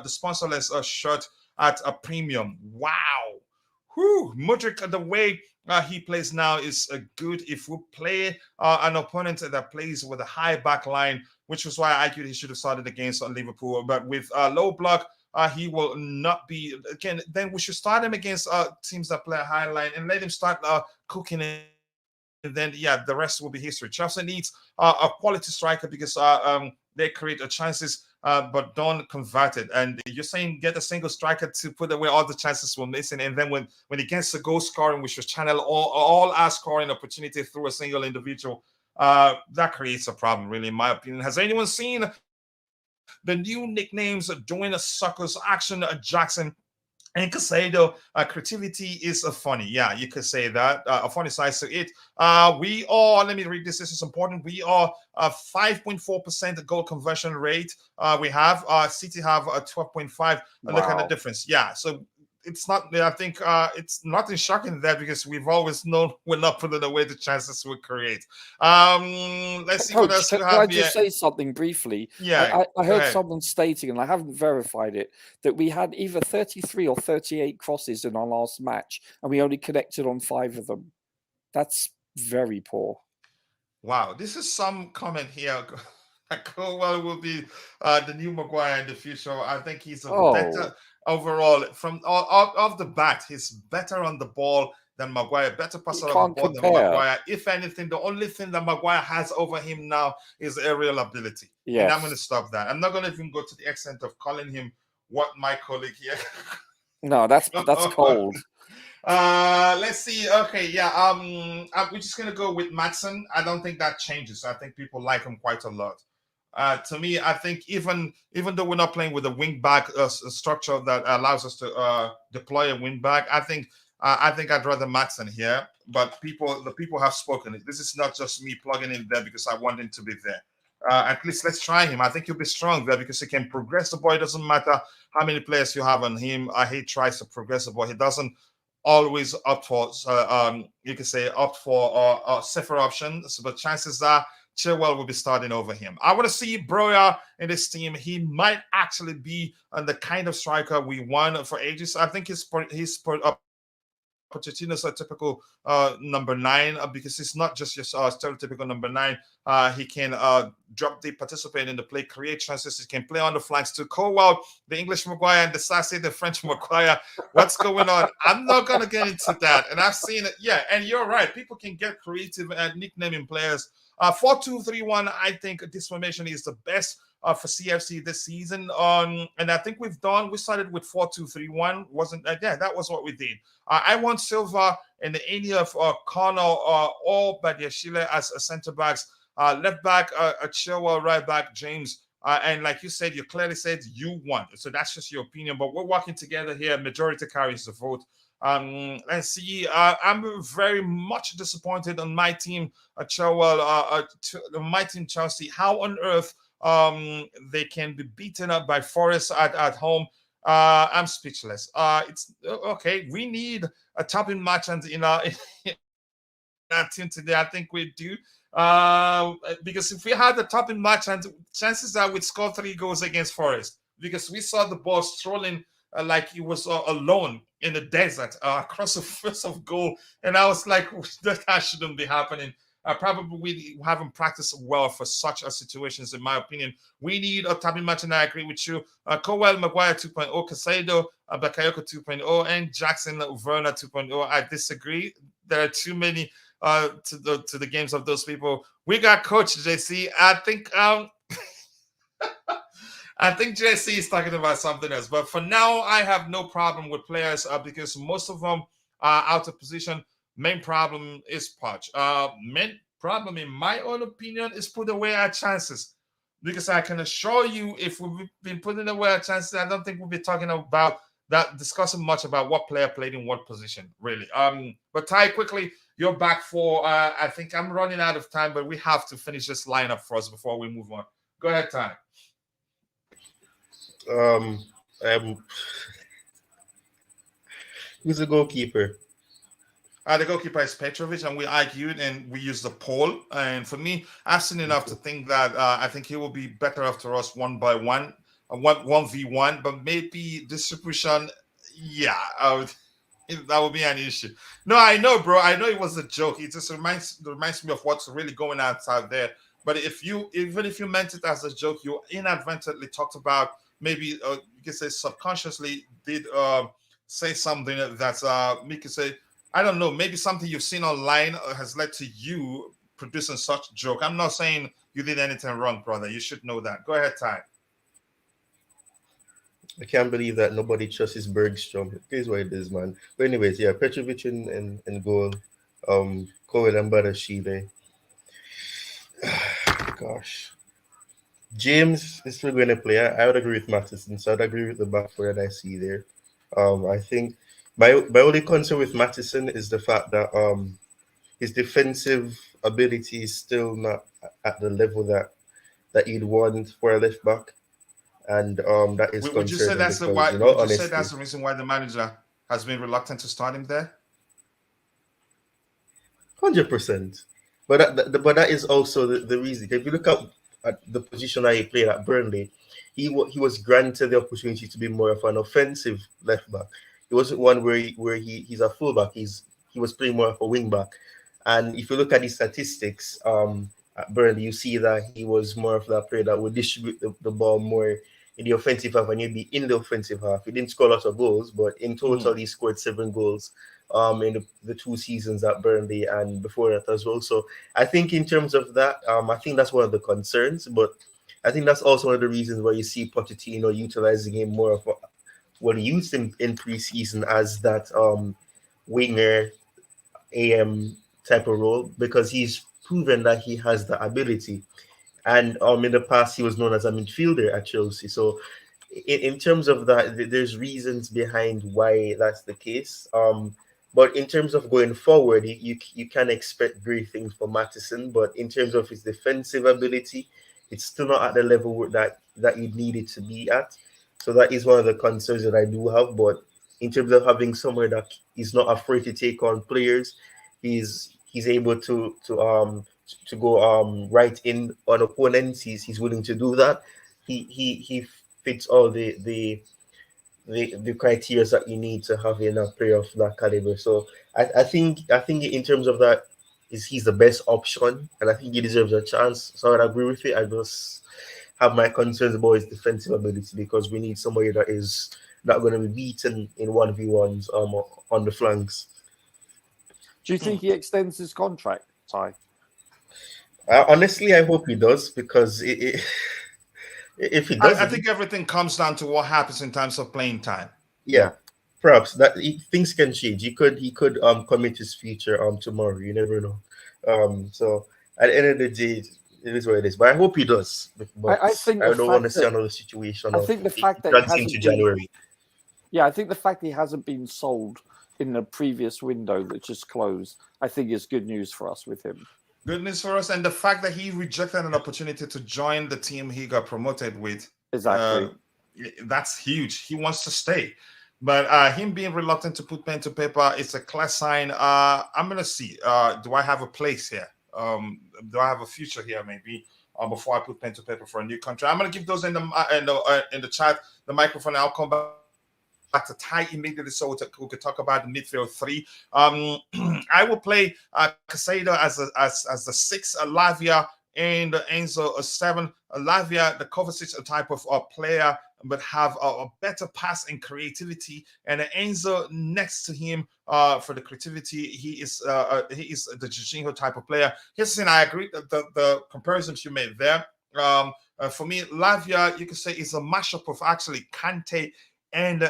Speaker 1: sponsorless shirt at a premium. Wow. Mudryk, the way he plays now is good. If we play an opponent that plays with a high back line, which was why I argued he should have started against Liverpool, but with low block, he will not be. Again, then we should start him against teams that play a high line and let him start cooking it. And then, the rest will be history. Chelsea needs a quality striker because they create chances, but don't convert it. And you're saying get a single striker to put away all the chances we're missing. And then when it gets to goal scoring, we should channel all our scoring opportunity through a single individual. That creates a problem, really, in my opinion. Has anyone seen the new nicknames join the suckers? Action Jackson and Caicedo? Creativity is funny. Yeah, you could say that. A funny side to it. We are, let me read this. This is important. We are 5.4% goal conversion rate. We have City have a 12.5. Wow. Look at the difference. Yeah, so it's not, I think it's nothing shocking there because we've always known we're not putting away the chances we create. Let's see what else we have here.
Speaker 2: Can I just say something briefly?
Speaker 1: Yeah,
Speaker 2: I heard someone stating, and I haven't verified it, that we had either 33 or 38 crosses in our last match, and we only connected on 5 of them. That's very poor.
Speaker 1: Wow, this is some comment here. Colwell will be the new Maguire in the future. I think he's better overall from off the bat. He's better on the ball than Maguire, better passer of the ball than Maguire. If anything, the only thing that Maguire has over him now is aerial ability. Yes. And I'm going to stop that. I'm not going to even go to the extent of calling him what my colleague here.
Speaker 2: No, that's cold.
Speaker 1: Let's see. Okay, we're just gonna go with Matson. I don't think that changes. I think people like him quite a lot. To me, I think even though we're not playing with a wing back structure that allows us to deploy a wing back, I think I'd rather Maxson here. But the people have spoken. This is not just me plugging in there because I want him to be there. At least let's try him. I think he'll be strong there because he can progress the ball. It doesn't matter how many players you have on him. He tries to progress the ball. He doesn't always opt for, you can say, opt for safer options. But chances are Chilwell will be starting over him. I want to see Broya in this team. He might actually be the kind of striker we want for ages. I think he's Pochettino's a typical number 9 because he's not just your stereotypical number 9. He can drop deep, participate in the play, create chances. He can play on the flanks too. Cowell, the English Maguire, and the Sassy, the French Maguire. What's going on? I'm not going to get into that. And I've seen it. Yeah, and you're right. People can get creative at nicknaming players. 4-2-3-1, I think this formation is the best for CFC this season. And I think we started with 4-2-3-1. That was what we did. I want Silva in the area of Connor or Badiashile as a centre backs. Left back, Chilwell, right back, James. And like you said, you clearly said you want. So that's just your opinion. But we're working together here. Majority carries the vote. Let's see. I'm very much disappointed on my team, Chilwell, my team, Chelsea. How on earth they can be beaten up by Forest at home? I'm speechless. It's okay. We need a topping match in our team today. I think we do. Because if we had a topping match, and chances are we'd score 3 goals against Forest, because we saw the ball strolling like he was alone in the desert across the first of goal, and I was like, that shouldn't be happening. Probably we haven't practiced well for such a situations, in my opinion. We need a tapping match, and I agree with you. Cowell, Maguire 2.0, Caicedo, Bakayoko 2.0, and Jackson, Werner 2.0. I disagree. There are too many to the games of those people. We got Coach JC. I think JC is talking about something else. But for now, I have no problem with players because most of them are out of position. Main problem is Poch. Main problem, in my own opinion, is put away our chances. Because I can assure you, if we've been putting away our chances, I don't think we'll be talking about that, discussing much about what player played in what position, really. But Ty, quickly, you're back for, I think I'm running out of time, but we have to finish this lineup for us before we move on. Go ahead, Ty.
Speaker 3: Who's the goalkeeper?
Speaker 1: The goalkeeper is Petrovic, and we argued and we used the poll. And for me, I've seen enough to think that I think he will be better after us 1-1, 1v1, but maybe distribution, that would be an issue. No, I know, bro. I know it was a joke. It just reminds me of what's really going on out there. But even if you meant it as a joke, you inadvertently talked about maybe you can say subconsciously did say something that's you can say, I don't know, maybe something you've seen online has led to you producing such joke. I'm not saying you did anything wrong, brother. You should know that. Go ahead, Ty.
Speaker 3: I can't believe that nobody trusts Bergstrom. It is what it is, man. But anyways, yeah, Petrovic in goal. Cowell and Badashile. Gosh. James is still going to play. I would agree with Matheson, so I'd agree with the back four that I see there. I think my only concern with Matheson is the fact that his defensive ability is still not at the level that you'd want for a left back, and that is.
Speaker 1: Would you say that's that's the reason why the manager has been reluctant to start him there?
Speaker 3: 100%. But that is also the reason. If you look at the position that he played at Burnley, he was granted the opportunity to be more of an offensive left back. He wasn't one where he's a fullback. He was playing more of a wing back. And if you look at his statistics at Burnley, you see that he was more of that player that would distribute the ball more in the offensive half, and he'd be in the offensive half. He didn't score a lot of goals, but in total he scored 7 goals in the 2 seasons at Burnley and before that as well. So I think in terms of that, I think that's one of the concerns, but I think that's also one of the reasons why you see Pochettino utilizing him more of what he used him in preseason as that winger AM type of role, because he's proven that he has the ability. And in the past, he was known as a midfielder at Chelsea. So, in terms of that, there's reasons behind why that's the case. But in terms of going forward, you can expect great things from Matheson. But in terms of his defensive ability, it's still not at the level that you need it to be at. So that is one of the concerns that I do have. But in terms of having somewhere that is not afraid to take on players, he's able to go right in on opponents. He's willing to do that. He fits all the criteria that you need to have in a player of that caliber. So I think in terms of that, he's the best option, and I think he deserves a chance. So I would agree with it. I just have my concerns about his defensive ability because we need somebody that is not going to be beaten in 1v1s on the flanks.
Speaker 2: Do you think he extends his contract, Ty?
Speaker 3: Honestly, I hope he does because if he doesn't,
Speaker 1: I think everything comes down to what happens in terms of playing time.
Speaker 3: yeah, perhaps things can change. He could commit his future tomorrow. You never know. So at the end of the day, it is what it is. But I hope he does. But
Speaker 2: I think
Speaker 3: I
Speaker 2: the
Speaker 3: don't
Speaker 2: fact
Speaker 3: want to see
Speaker 2: that-
Speaker 3: another situation.
Speaker 2: I think the fact that it
Speaker 3: drags
Speaker 2: hasn't
Speaker 3: into
Speaker 2: been-
Speaker 3: January.
Speaker 2: Yeah, I think the fact he hasn't been sold in the previous window that just closed, I think is good news for us with him.
Speaker 1: Good news for us, and the fact that he rejected an opportunity to join the team he got promoted with.
Speaker 2: Exactly.
Speaker 1: That's huge. He wants to stay. But him being reluctant to put pen to paper is a clear sign. I'm going to see. Do I have a place here? Do I have a future here, maybe, before I put pen to paper for a new contract? I'm going to give those in the chat, the microphone. I'll come back to Ty immediately so we could talk about the midfield three. I will play Caicedo as the 6, Lavia, and Enzo a 7. Lavia, the Kovacic type of player, but have a better pass and creativity. And Enzo next to him for the creativity. He is the Jorginho type of player. Here's the thing, I agree that the comparisons you made there. For me, Lavia, you could say, is a mashup of actually Kante and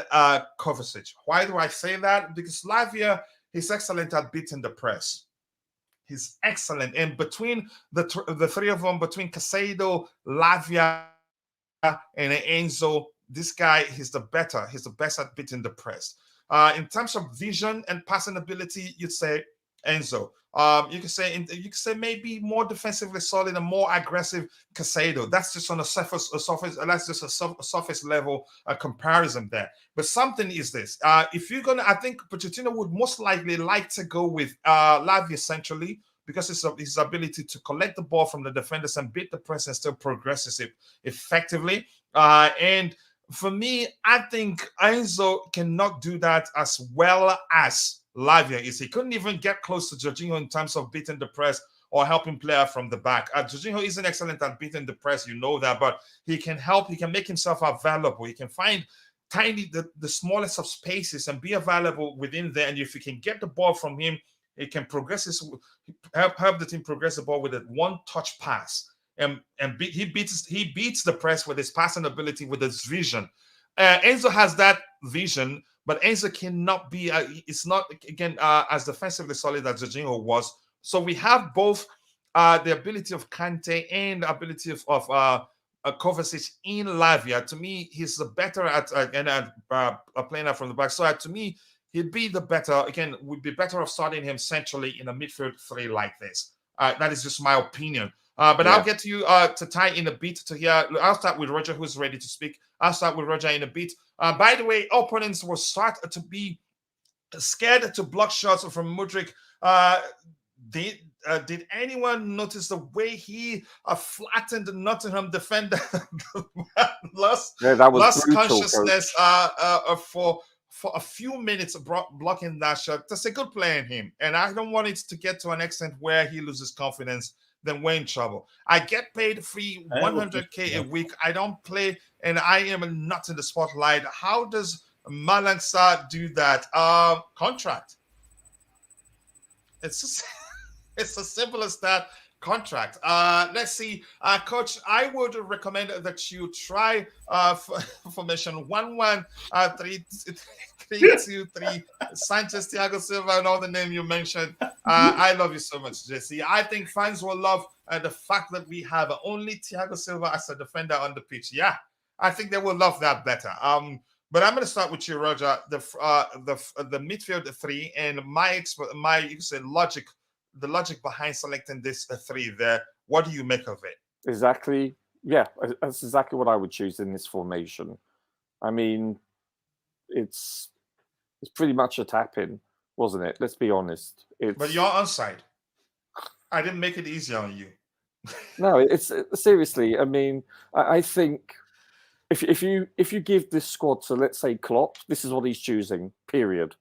Speaker 1: Kovacic. Why do I say that? Because Lavia is excellent at beating the press. He's excellent. And between the three of them, between Caicedo, Lavia, and Enzo, this guy, he's the best at beating the press. In terms of vision and passing ability, you'd say Enzo. You could say maybe more defensively solid and more aggressive Caicedo. That's just on a surface. That's just a surface level comparison there. But something is this: if you're gonna, I think Pochettino would most likely like to go with Lavia centrally because it's his ability to collect the ball from the defenders and beat the press and still progresses it effectively. And for me, I think Enzo cannot do that as well as Lavia is. He couldn't even get close to Jorginho in terms of beating the press or helping player from the back. Jorginho isn't excellent at beating the press, you know that, but he can help. He can make himself available. He can find the smallest of spaces and be available within there. And if you can get the ball from him, he can help the team progress the ball with a one-touch pass. He beats the press with his passing ability, with his vision. Enzo has that vision, but Enzo cannot be. It's not again as defensively solid as Jorginho was. So we have both the ability of Kante and the ability of Kovacic in Lavia. To me, he's the better at playing out from the back. So to me, he'd be the better. Again, would be better off starting him centrally in a midfield three like this. That is just my opinion. But I'll get to you to tie in a bit to hear. I'll start with Roger, who's ready to speak. I'll start with Roger in a bit. By the way, opponents will start to be scared to block shots from Mudryk. Did anyone notice the way he flattened the Nottingham defender? lost consciousness for a few minutes blocking that shot. That's a good play in him. And I don't want it to get to an extent where he loses confidence. Then we're in trouble. I get paid free 100K a week. I don't play, and I am not in the spotlight. How does Malang Sarr do that? Contract. It's as simple as that. Contract. Let's see, Coach. I would recommend that you try formation 1-1-3-2-3. Sanchez, Thiago Silva, and all the name you mentioned. I love you so much, Jesse. I think fans will love and the fact that we have only Thiago Silva as a defender on the pitch, yeah, I think they will love that better. But I'm going to start with you, Roger. The midfield three and my you said logic, the logic behind selecting this three there. What do you make of it?
Speaker 2: Exactly. Yeah, that's exactly what I would choose in this formation. I mean, it's pretty much a tap-in, wasn't it? Let's be honest.
Speaker 1: But you're onside. I didn't make it easy on you.
Speaker 2: No, it's seriously. I mean, I think if you give this squad to, let's say, Klopp, this is what he's choosing. Period.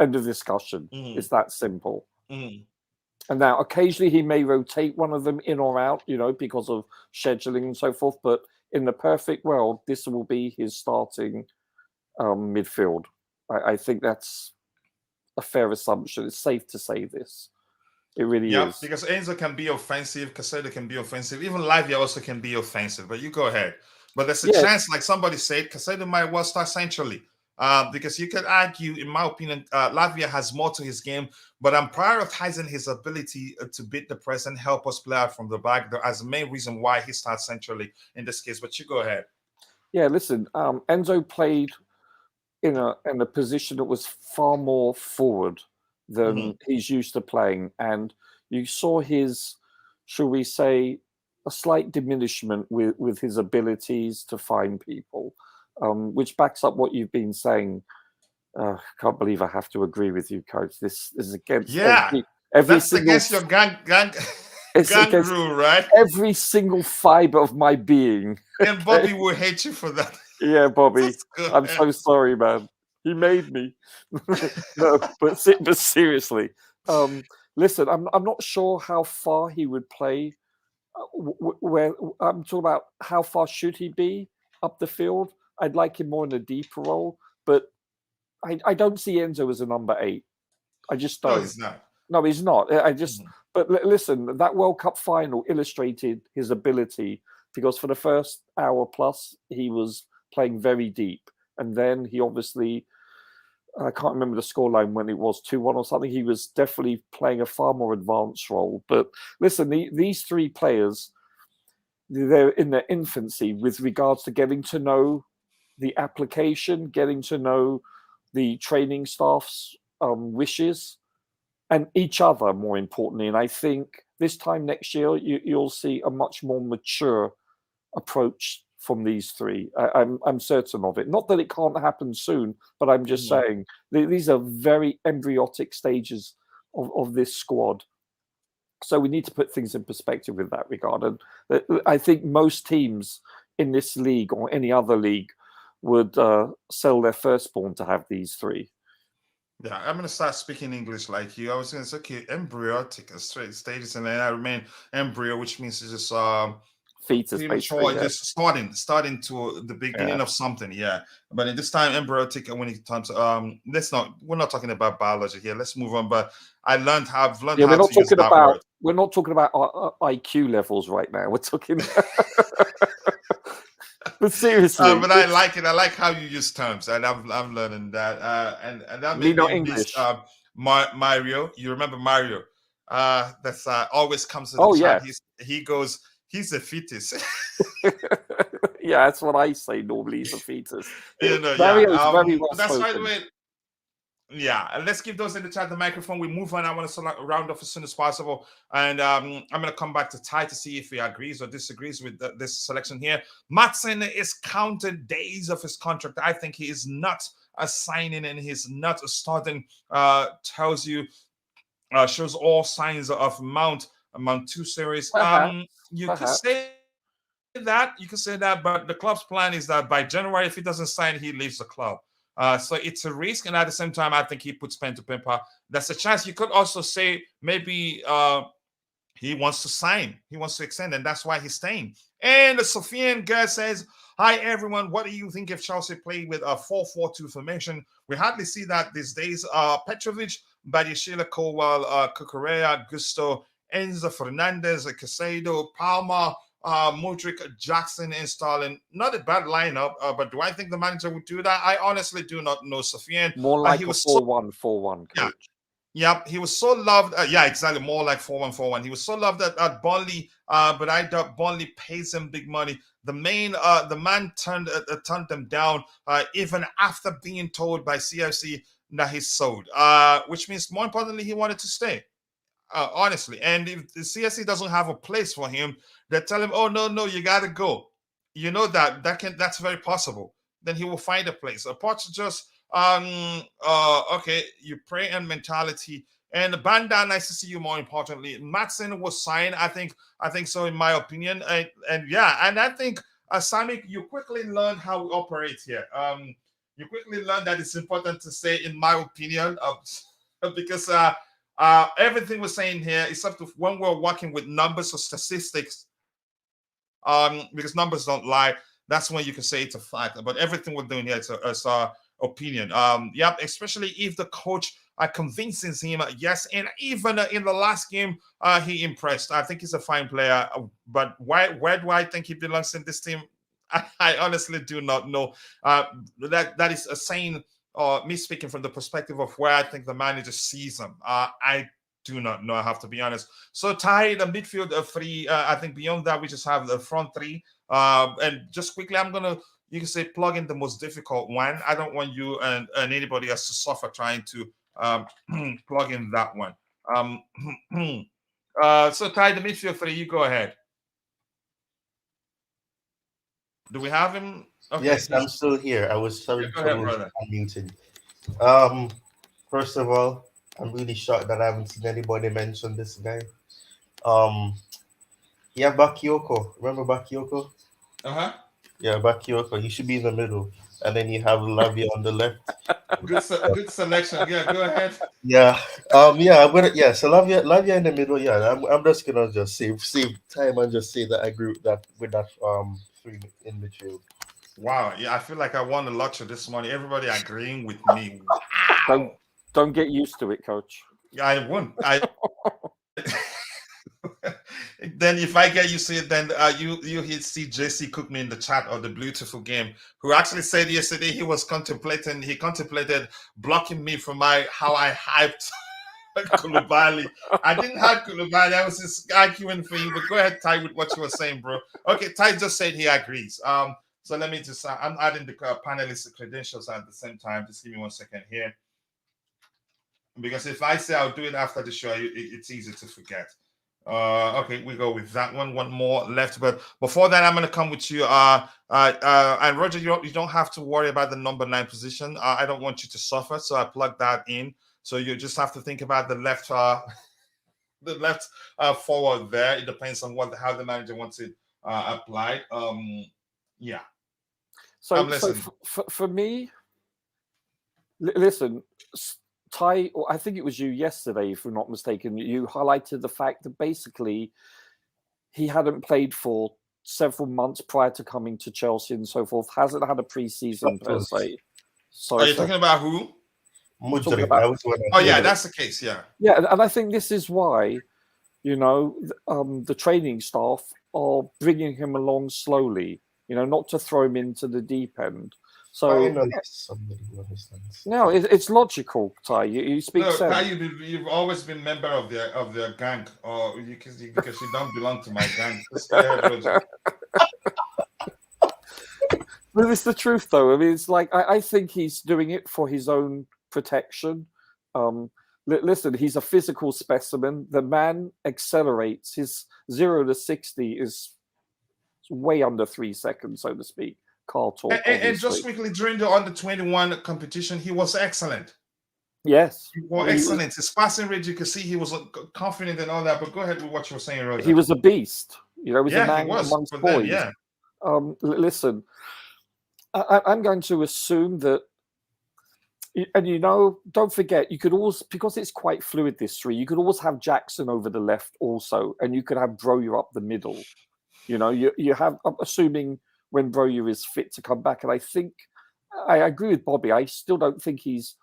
Speaker 2: End of discussion. It's that simple. And now, occasionally, he may rotate one of them in or out, because of scheduling and so forth. But in the perfect world, this will be his starting midfield. I think that's a fair assumption. It's safe to say this. It really is.
Speaker 1: Because Enzo can be offensive, Caicedo can be offensive, even Lavia also can be offensive. But you go ahead. But there's a chance, like somebody said, Caicedo might well start centrally. Because you could argue, in my opinion, Lavia has more to his game, but I'm prioritizing his ability to beat the press and help us play out from the back as the main reason why he starts centrally in this case. But you go ahead.
Speaker 2: Yeah, listen, Enzo played in a position that was far more forward than he's used to playing, and you saw his, shall we say, a slight diminishment with his abilities to find people. Which backs up what you've been saying. Can't believe I have to agree with you, Coach. This is against every
Speaker 1: that's
Speaker 2: single,
Speaker 1: against your gang rule, right?
Speaker 2: Every single fiber of my being.
Speaker 1: And Bobby will hate you for that.
Speaker 2: Yeah, Bobby, I'm so sorry, man. He made me. No, but seriously, listen, I'm not sure how far he would play. Where I'm talking about, how far should he be up the field? I'd like him more in a deeper role, but I don't see Enzo as a number 8. I just don't.
Speaker 1: No, he's not.
Speaker 2: No, he's not. I just. But listen, that World Cup final illustrated his ability, because for the first hour plus he was playing very deep, and then he obviously, I can't remember the scoreline when it was 2-1 or something. He was definitely playing a far more advanced role. But listen, these three players, they're in their infancy with regards to getting to know the application, getting to know the training staff's wishes, and each other, more importantly. And I think this time next year, you'll see a much more mature approach from these three. I'm certain of it. Not that it can't happen soon, but I'm just saying these are very embryonic stages of this squad. So we need to put things in perspective with that regard. And I think most teams in this league or any other league would sell their firstborn to have these three.
Speaker 1: Yeah, I'm going to start speaking English like you. I was going to say, okay, embryonic stages, and then I remain embryo, which means it's just
Speaker 2: fetus,
Speaker 1: premature, just starting to the beginning of something. Yeah, but in this time, embryonic, when it comes, we're not talking about biology here. Let's move on. But I've learned how to use that word.
Speaker 2: We're not talking about IQ levels right now. We're talking. But seriously,
Speaker 1: but I like it. I like how you use terms, and I'm learning that. And that made me
Speaker 2: English.
Speaker 1: Mario, you remember Mario? That's always comes to the chat. He goes, he's a fetus.
Speaker 2: Yeah, that's what I say normally. He's a fetus.
Speaker 1: Mario is very well that's spoken. By the way. Yeah, and let's give those in the chat the microphone. We move on. I want to round off as soon as possible. And I'm going to come back to Ty to see if he agrees or disagrees with this selection here. Matson is counted days of his contract. I think he is not a signing and he's not a starting. Shows all signs of Mount 2 series. You could say that, but the club's plan is that by January, if he doesn't sign, he leaves the club. So it's a risk, and at the same time, I think he puts pen to paper. That's a chance. You could also say maybe he wants to sign, he wants to extend, and that's why he's staying. And the Sofian girl says, "Hi everyone, what do you think if Chelsea play with a 4-4-2 formation? We hardly see that these days. Petrovic, Badiashile, Colwell, Cucurella, Gusto, Enzo Fernandez, Caicedo, Palmer, Mudryk, Jackson, and Stalin. Not a bad lineup, but do I think the manager would do that? I honestly do not know, Sofian.
Speaker 2: More like a 4-1-4-1, coach.
Speaker 1: Yep, he was so loved. Yeah, exactly. More like 4-1-4-1. He was so loved at Burnley, but I doubt Burnley pays him big money. The man turned them down, even after being told by CFC that he's sold. Which means more importantly, he wanted to stay. Honestly, and if the CSC doesn't have a place for him, they tell him, "Oh no, you gotta go." You know that's very possible. Then he will find a place. Apart to just okay, you pray and mentality. And Banda, nice to see you. More importantly, Matson was signed. I think so, in my opinion. And yeah, and I think Sami, you quickly learn how we operate here. You quickly learn that it's important to say, in my opinion, because everything we're saying here, except when we're working with numbers or statistics, because numbers don't lie. That's when you can say it's a fact. But everything we're doing here is our opinion. Yep, especially if the coach convinces him. Yes, and even in the last game, he impressed. I think he's a fine player. But where do I think he belongs in this team? I honestly do not know. That is a saying, me speaking from the perspective of where I think the manager sees him. I do not know. I have to be honest. So Ty, the midfield of three. I think beyond that, we just have the front three. And just quickly, you can say, plug in the most difficult one. I don't want you and anybody else to suffer trying to plug in that one. So Ty, the midfield three, you go ahead. Do we have him?
Speaker 3: Okay. Yes, I'm still here. I was sorry
Speaker 1: for
Speaker 3: unmuted. First of all, I'm really shocked that I haven't seen anybody mention this guy. Yeah, Bakayoko. Remember Bakayoko? Yeah, Bakayoko. He should be in the middle, and then you have Lavia on the left.
Speaker 1: Good selection. Yeah, go ahead.
Speaker 3: Yeah. Yeah. I'm gonna. Yeah. So Lavia in the middle. Yeah. I'm just gonna just save time and just say that I agree with that three in midfield.
Speaker 1: Wow. Yeah, I feel like I won the lottery this morning. Everybody agreeing with me.
Speaker 2: Wow. Don't get used to it, coach.
Speaker 1: I won't. Then if I get used to it, then you see JC Cookman in the chat of the Beautiful Game, who actually said yesterday he contemplated blocking me from how I hyped Koulibaly. I didn't hype Koulibaly. I was just arguing for you. But go ahead, Ty, with what you were saying, bro. Okay, Ty just said he agrees. So let me just I'm adding the panelist credentials at the same time. Just give me 1 second here. Because if I say I'll do it after the show, it's easy to forget. Okay, we go with that one. One more left, but before that, I'm going to come with you. And Roger, you don't have to worry about the number 9 position. I don't want you to suffer, so I plug that in. So you just have to think about the left, forward there. It depends on how the manager wants it applied. Yeah.
Speaker 2: So for me, listen. Ty, or I think it was you yesterday, if I'm not mistaken, you highlighted the fact that basically he hadn't played for several months prior to coming to Chelsea and so forth, hasn't had a pre-season per se.
Speaker 1: Are you talking about who?
Speaker 3: Mudryk.
Speaker 1: Oh, yeah, that's the case, yeah.
Speaker 2: Yeah, and I think this is why, the training staff are bringing him along slowly, not to throw him into the deep end. So no, it's logical, Ty. You speak sense.
Speaker 1: Ty, you've always been member of their gang, or because you don't belong to my gang.
Speaker 2: But it's the truth, though. I mean, it's like I think he's doing it for his own protection. Listen, he's a physical specimen. The man accelerates. His 0 to 60 is way under 3 seconds, so to speak.
Speaker 1: And just quickly, during the under-21 competition, he was excellent.
Speaker 2: Yes.
Speaker 1: He was excellent. His passing rate, you could see he was confident and all that. But go ahead with what you were saying, Roger.
Speaker 2: He was a beast. He was a man amongst boys.
Speaker 1: Yeah.
Speaker 2: Listen, I'm going to assume that, and don't forget, you could always, because it's quite fluid, this three, you could always have Jackson over the left also, and you could have Broja up the middle. You have, I'm assuming, when Broja is fit to come back. And I think, I agree with Bobby, I still don't think he's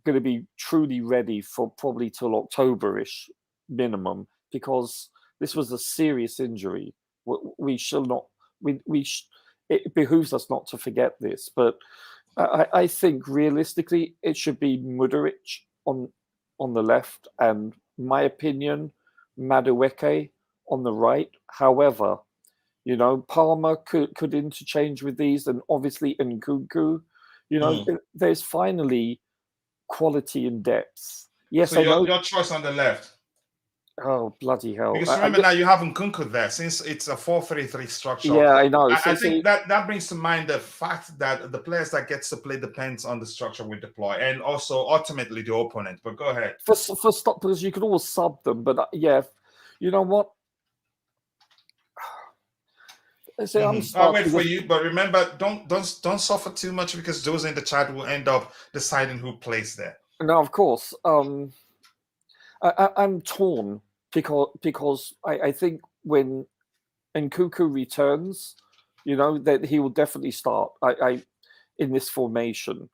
Speaker 2: going to be truly ready for probably till October-ish minimum, because this was a serious injury. We shall not, it behooves us not to forget this. But I think realistically, it should be Mudryk on on the left, and my opinion, Madueke on the right. However, Palmer could interchange with these, and obviously Nkunku. There's finally quality and depth. Yes,
Speaker 1: So
Speaker 2: I know.
Speaker 1: your choice on the left.
Speaker 2: Oh, bloody hell.
Speaker 1: Because remember now you have Nkunku there since it's a 4-3-3 structure.
Speaker 2: Yeah, I know.
Speaker 1: I think that brings to mind the fact that the players that gets to play depends on the structure we deploy and also ultimately the opponent. But go ahead.
Speaker 2: For stop, because you can always sub them. But yeah, you know what?
Speaker 1: I'll wait for you, but remember, don't suffer too much because those in the chat will end up deciding who plays there.
Speaker 2: No, of course. I'm torn because I think when Nkunku returns, that he will definitely start. In this formation,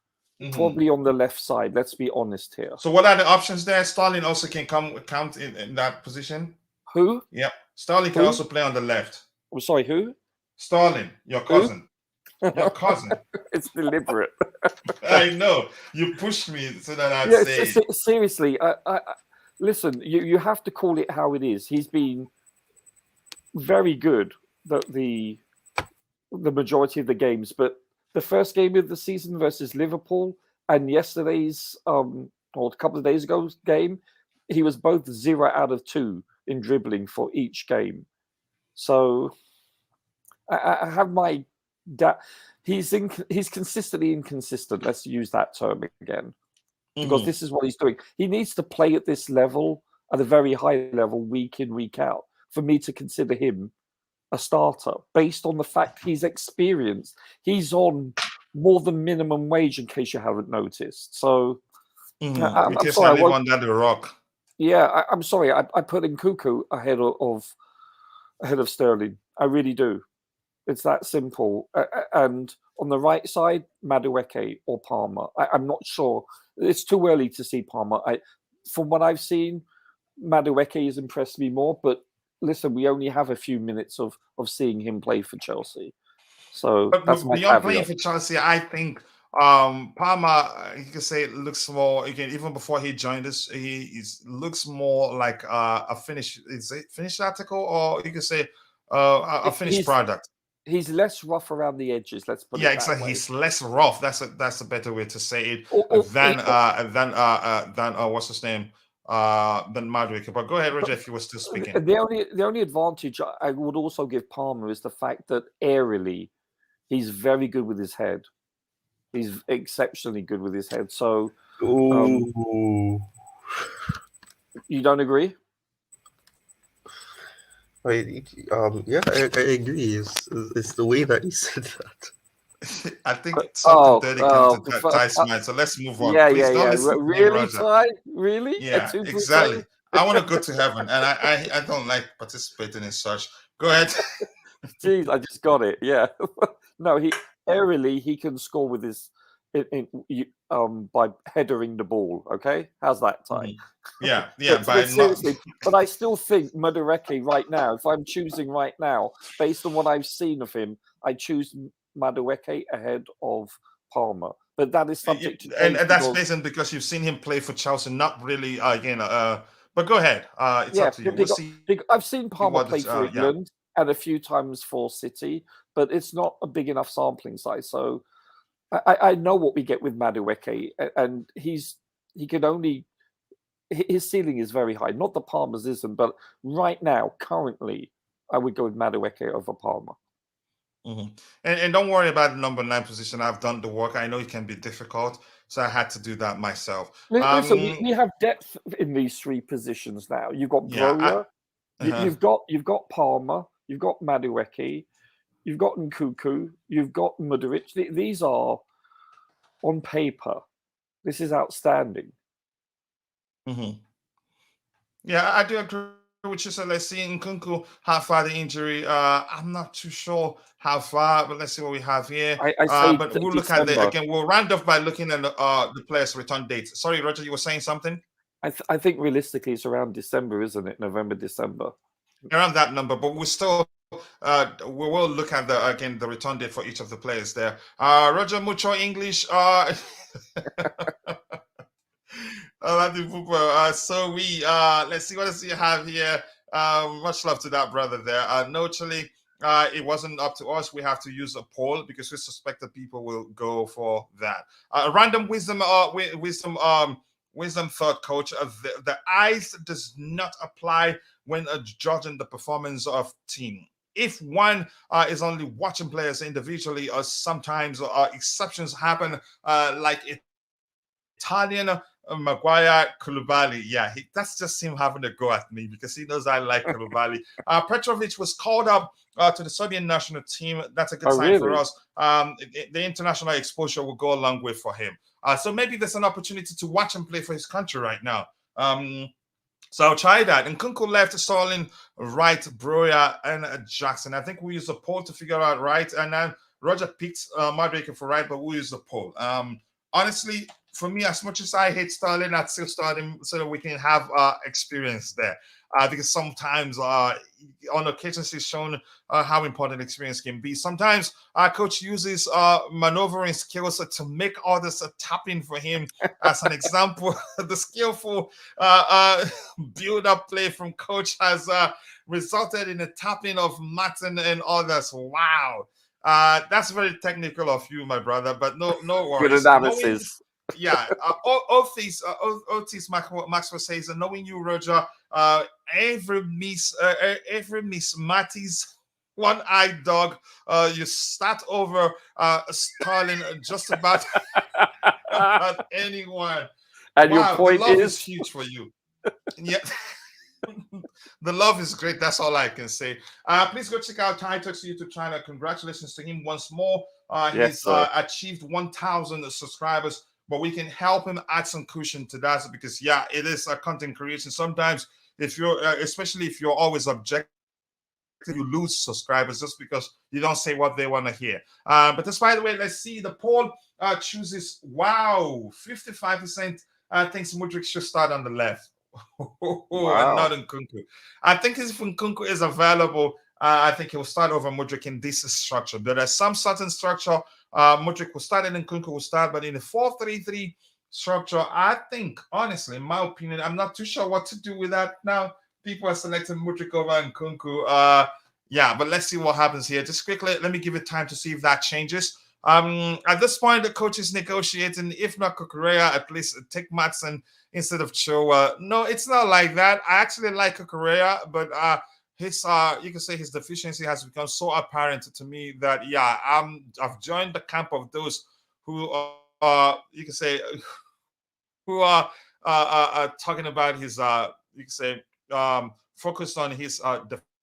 Speaker 2: probably on the left side. Let's be honest here.
Speaker 1: So what are the options there? Sterling also can count in that position.
Speaker 2: Who?
Speaker 1: Yeah, Sterling can also play on the left.
Speaker 2: I'm sorry, who?
Speaker 1: Sterling, your cousin. Your cousin.
Speaker 2: It's deliberate.
Speaker 1: I know. You pushed me so that I'd say.
Speaker 2: Seriously, I listen. You have to call it how it is. He's been very good the majority of the games, but the first game of the season versus Liverpool and yesterday's or a couple of days ago's game, he was both 0 out of 2 in dribbling for each game. So I have my doubt. He's consistently inconsistent. Let's use that term again, because this is what he's doing. He needs to play at this level, at a very high level, week in, week out, for me to consider him a starter, based on the fact he's experienced. He's on more than minimum wage, in case you haven't noticed. So, I'm sorry,
Speaker 1: I live under the rock.
Speaker 2: Yeah, I'm sorry. I put Nkunku ahead of Sterling. I really do. It's that simple. And on the right side, Madueke or Palmer. I'm not sure. It's too early to see Palmer. From what I've seen, Madueke has impressed me more. But listen, we only have a few minutes of seeing him play for Chelsea. So that's my
Speaker 1: beyond
Speaker 2: caveat.
Speaker 1: playing for Chelsea, I think Palmer, you can say, looks more. Again, even before he joined us, he looks more like a finished. Is it finished article, or you can say a finished product?
Speaker 2: He's less rough around the edges. Let's put it that
Speaker 1: exactly.
Speaker 2: way.
Speaker 1: He's less rough. That's a better way to say it than what's his name? Than Mudryk. But go ahead, Roger, if you were still speaking.
Speaker 2: The only advantage I would also give Palmer is the fact that aerially, he's very good with his head. He's exceptionally good with his head. So, you don't agree?
Speaker 3: Yeah, I agree. It's the way that he said that.
Speaker 1: I think something dirty comes to Ty's mind. So let's move on.
Speaker 2: Yeah,
Speaker 1: Please don't
Speaker 2: yeah.
Speaker 1: listen to
Speaker 2: Really,
Speaker 1: Roger.
Speaker 2: Ty? Really?
Speaker 1: Yeah, exactly. I want to go to heaven, and I don't like participating in such. Go ahead.
Speaker 2: Jeez, I just got it. Yeah. No, aerially he can score with his by headering the ball. Okay, how's that, Ty?
Speaker 1: Yeah.
Speaker 2: But seriously, but I still think Madueke right now. If I'm choosing right now, based on what I've seen of him, I choose Madueke ahead of Palmer. But that is subject to change,
Speaker 1: and that's based on because you've seen him play for Chelsea, not really again. But go ahead. It's up to you.
Speaker 2: I've seen Palmer play for England and a few times for City, but it's not a big enough sampling size. So I know what we get with Madueke, and his ceiling is very high. Not that Palmer's isn't, but right now, currently, I would go with Madueke over Palmer.
Speaker 1: And don't worry about the number 9 position. I've done the work. I know it can be difficult, so I had to do that myself.
Speaker 2: Listen, we have depth in these 3 positions now. You've got Broja, you've got Palmer, you've got Madueke, you've got Nkunku, you've got Mudryk. These are, on paper, this is outstanding.
Speaker 1: Yeah, I do agree with you. So let's see Nkunku, how far the injury. I'm not too sure how far, but let's see what we have here. But we'll look at we'll round off by looking at the players' return dates. Sorry, Roger, you were saying something?
Speaker 2: I think realistically it's around December, isn't it? November, December.
Speaker 1: Around that number, but we still we will look at the return date for each of the players there. Roger, mucho English. So let's see what else you have here. Much love to that brother there. No, Chile. It wasn't up to us. We have to use a poll because we suspect that people will go for that. Random wisdom thought, coach. The eyes does not apply when judging the performance of team. If one is only watching players individually, or sometimes exceptions happen, like Italian Maguire Koulibaly. Yeah, that's just him having a go at me because he knows I like Koulibaly. Petrovic was called up to the Serbian national team. That's a good sign for us. The international exposure will go a long way for him. So maybe there's an opportunity to watch him play for his country right now. So I'll try that. And Nkunku left, Sterling right, Broya and Jackson. I think we use a poll to figure out right. And then Roger picked Mudryk for right, but we'll use the poll. Honestly, for me, as much as I hate Sterling, I'd still start him so that we can have experience there. Because sometimes, on occasions, he's shown how important experience can be. Sometimes our coach uses maneuvering skills to make others tap in for him. As an example, the skillful build-up play from coach has resulted in a tapping of Martin and others. Wow. That's very technical of you, my brother, but no worries.
Speaker 2: Good analysis.
Speaker 1: Otis Maxwell says, knowing you, Roger, every Miss Matty's one-eyed dog, you start over Starling just about anyone.
Speaker 2: And your point
Speaker 1: the love is huge for you. Yeah. The love is great. That's all I can say. Please go check out Tyto's YouTube channel. Congratulations to him once more. He's achieved 1,000 subscribers, but we can help him add some cushion to that because, yeah, it is a content creation. Sometimes, if you're, especially if you're always objective, you lose subscribers just because you don't say what they want to hear. But despite the way, let's see. The poll chooses, 55% thinks Mudryk should start on the left. And not Nkunku. I think if Nkunku is available, I think he'll start over Mudryk in this structure. But there's some certain structure, Mudryk will start and Nkunku will start. But in the 4-3-3 structure, I think, honestly, in my opinion, I'm not too sure what to do with that now. People are selecting Mudryk over Nkunku. Yeah, but let's see what happens here. Just quickly, let me give it time to see if that changes. At this point, the coach is negotiating. If not Kukurea, at least take Madsen instead of Choa. No, it's not like that. I actually like Kukurea, but his you can say his deficiency has become so apparent to me that I've joined the camp of those who you can say who are talking about his you can say focused on his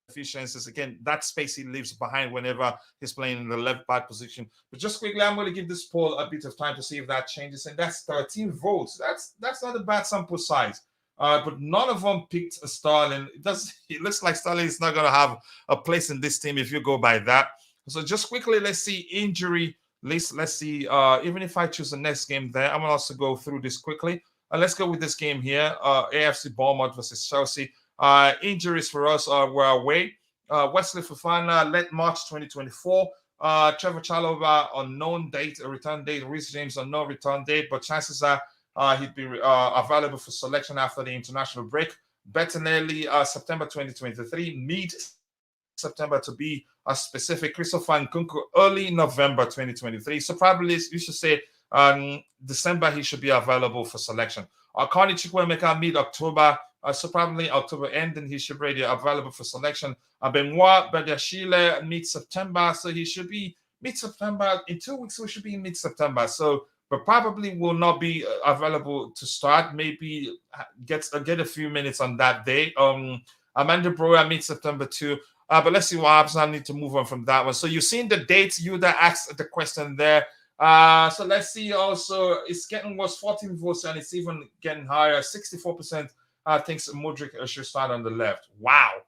Speaker 1: deficiencies. Again, that space he leaves behind whenever he's playing in the left back position. But just quickly, I'm going to give this poll a bit of time to see if that changes, and that's 13 votes. That's not a bad sample size. But none of them picked Sterling. It looks like Sterling is not going to have a place in this team if you go by that. So just quickly, let's see injury list. Let's see. Even if I choose the next game there, I'm going to also go through this quickly. Let's go with this game here. AFC Bournemouth versus Chelsea. Injuries for us were away. Wesley Fofana, late March 2024. Trevor Chalobah, unknown date, a return date. Reece James, unknown return date, but chances are he'd be available for selection after the international break. Bettinelli, September 2023. Mid-September to be specific. Christopher Nkunku, early November 2023. So probably you should say December he should be available for selection. Carney Chukwuemeka, mid-October. So probably October end, and he should be ready, available for selection. Benoit Badiashile, mid-September, so he should be mid-September. In 2 weeks, we should be in mid-September. So, but probably will not be available to start. Maybe get a few minutes on that day. Amanda Broya, mid-September too. But let's see what happens. I need to move on from that one. So you've seen the dates. You that asked the question there. So let's see. Also, it's getting worse. 14 votes, and it's even getting higher. 64%. Thinks Mudryk should start on the left. Wow.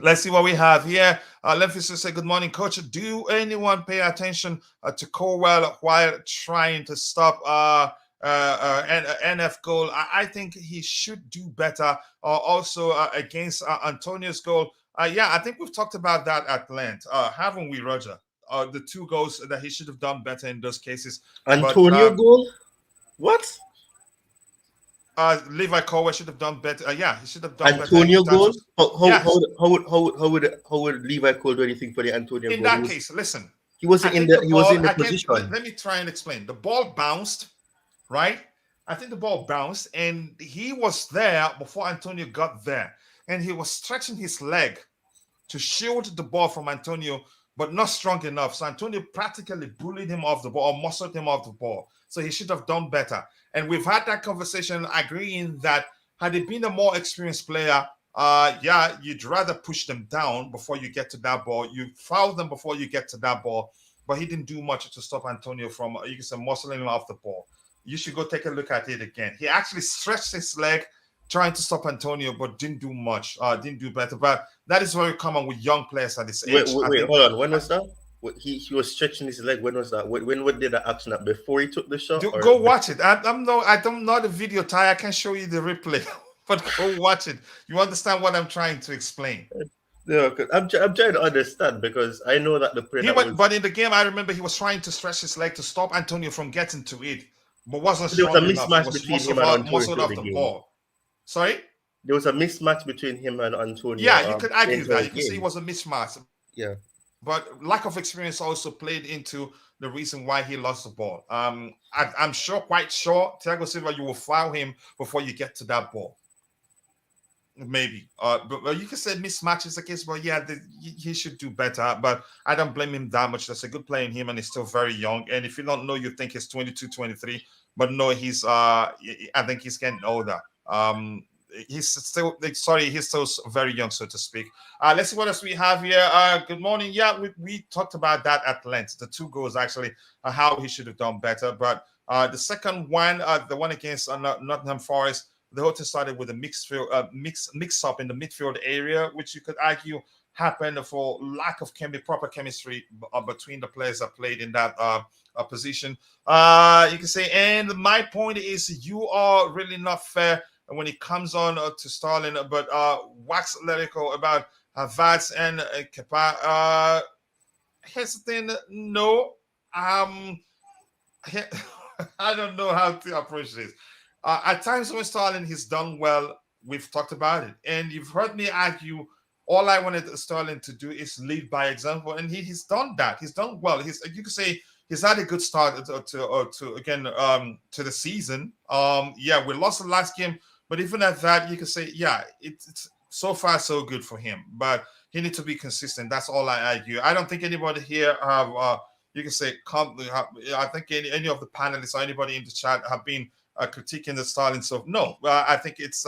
Speaker 1: Let's see what we have here. Let me just say good morning, coach. Do anyone pay attention to Colwell while trying to stop NF goal? I think he should do better. Also against Antonio's goal. I think we've talked about that at length, haven't we, Roger? The 2 goals that he should have done better in those cases.
Speaker 3: Antonio goal? What?
Speaker 1: Levi Colwell should have done better. Yeah, he should have done better
Speaker 3: Antonio
Speaker 1: in terms
Speaker 3: goal.
Speaker 1: of.
Speaker 3: How
Speaker 1: Yes,
Speaker 3: would Levi Cole do anything for the Antonio
Speaker 1: in
Speaker 3: goal?
Speaker 1: that case, listen,
Speaker 3: He
Speaker 1: I
Speaker 3: wasn't in
Speaker 1: think the
Speaker 3: the he was
Speaker 1: ball,
Speaker 3: in the
Speaker 1: I can
Speaker 3: position.
Speaker 1: let me try and explain. The ball bounced, right? I think the ball bounced, and he was there before Antonio got there, and he was stretching his leg to shield the ball from Antonio, but not strong enough. So Antonio practically bullied him off the ball or muscled him off the ball. So he should have done better. And we've had that conversation, agreeing that had he been a more experienced player, yeah, you'd rather push them down before you get to that ball. You foul them before you get to that ball. But he didn't do much to stop Antonio from, you can say, muscling him off the ball. You should go take a look at it again. He actually stretched his leg trying to stop Antonio, but didn't do much, didn't do better. But that is very common with young players at this age.
Speaker 3: Wait, hold on. When was that? He was stretching his leg. When was that? When did that action that before he took the shot? Or
Speaker 1: Go watch it. I don't know the video, Ty. I can show you the replay, but go watch it. You understand what I'm trying to explain?
Speaker 3: Yeah, 'cause I'm trying to understand because I know that the player
Speaker 1: But in the game, I remember he was trying to stretch his leg to stop Antonio from getting to it, but wasn't
Speaker 3: there was a
Speaker 1: strong enough. He
Speaker 3: mismatch
Speaker 1: was
Speaker 3: between him and Antonio
Speaker 1: muscled
Speaker 3: throughout
Speaker 1: off
Speaker 3: the
Speaker 1: the
Speaker 3: game.
Speaker 1: ball. Sorry?
Speaker 3: There was a mismatch between him and Antonio.
Speaker 1: Yeah, you could argue
Speaker 3: throughout
Speaker 1: that.
Speaker 3: the
Speaker 1: You could say it
Speaker 3: game.
Speaker 1: was a mismatch.
Speaker 3: Yeah.
Speaker 1: But lack of experience also played into the reason why he lost the ball. I'm quite sure, Thiago Silva, you will foul him before you get to that ball. Maybe. But you can say mismatch is the case, but yeah, he should do better. But I don't blame him that much. There's a good player in him, and he's still very young. And if you don't know, you think he's 22, 23. But no, I think he's getting older. He's still very young, so to speak. Let's see what else we have here. Good morning. Yeah, we talked about that at length. The 2 goals actually, how he should have done better. But the second one, the one against Nottingham Forest, the whole thing started with a mix up in the midfield area, which you could argue happened for lack of proper chemistry between the players that played in that position. You can say, and my point is, you are really not fair when it comes on to Sterling, but wax lyrical about Havertz and Kepa. Here's the thing, no. I don't know how to approach this. At times when Sterling has done well, we've talked about it. And you've heard me argue, all I wanted Sterling to do is lead by example. And he's done that. He's done well. You could say he's had a good start to the season. Yeah, we lost the last game, but even at that, you could say, yeah, it's so far so good for him. But he needs to be consistent. That's all I argue. I don't think anybody here have you can say I think any of the panelists or anybody in the chat have been critiquing the Sterling. So no, I think it's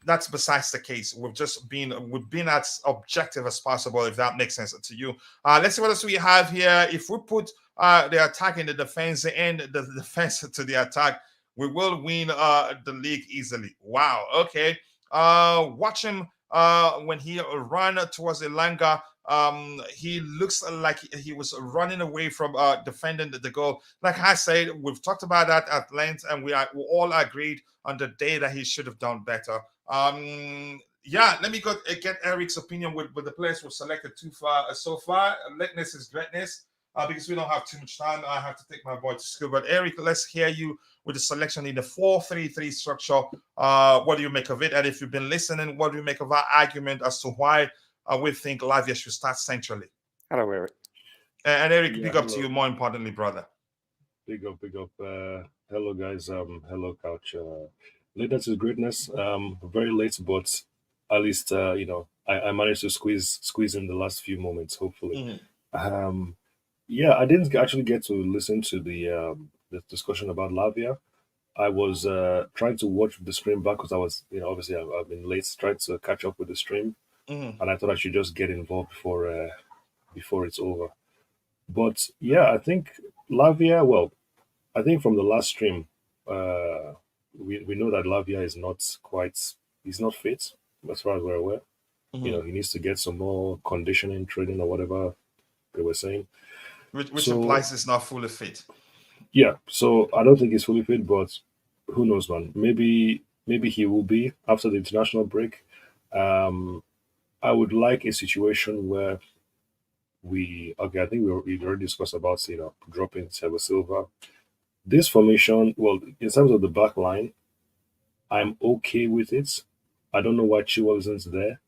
Speaker 1: that's besides the case. We've been as objective as possible, if that makes sense to you. Let's see what else we have here. If we put the attack in the defense and the defense to the attack, we will win the league easily. Wow. Okay. Watch him when he ran towards Elanga. He looks like he was running away from defending the goal. Like I said, we've talked about that at length, and we all agreed on the day that he should have done better. Yeah, let me go get Eric's opinion with the players we've selected so far. Lateness is greatness. Because we don't have too much time, I have to take my boy to school. But Eric, let's hear you with the selection in the 4-3-3 structure. What do you make of it? And if you've been listening, what do you make of our argument as to why we think Lavia should start centrally?
Speaker 2: Hello, Eric.
Speaker 1: And Eric, big up to you, more importantly, brother.
Speaker 4: Big up. Hello, guys. Hello, Couch. Lateness is greatness. Very late, but at least, I managed to squeeze in the last few moments, hopefully.
Speaker 1: Mm-hmm.
Speaker 4: Yeah, I didn't actually get to listen to the discussion about Lavia. I was trying to watch the stream back because I was, obviously I've been late, trying to catch up with the stream, and I thought I should just get involved before it's over. But yeah, I think Lavia. Well, I think from the last stream, we know that Lavia is he's not fit as far as we're aware.
Speaker 1: Mm-hmm.
Speaker 4: He needs to get some more conditioning training or whatever they were saying.
Speaker 1: Which implies he's not fully fit.
Speaker 4: Yeah, so I don't think he's fully fit, but who knows, man? Maybe he will be after the international break. I would like a situation where I think we already discussed about dropping Thiago Silva. This formation, well, in terms of the back line, I'm okay with it. I don't know why Chilwell isn't there.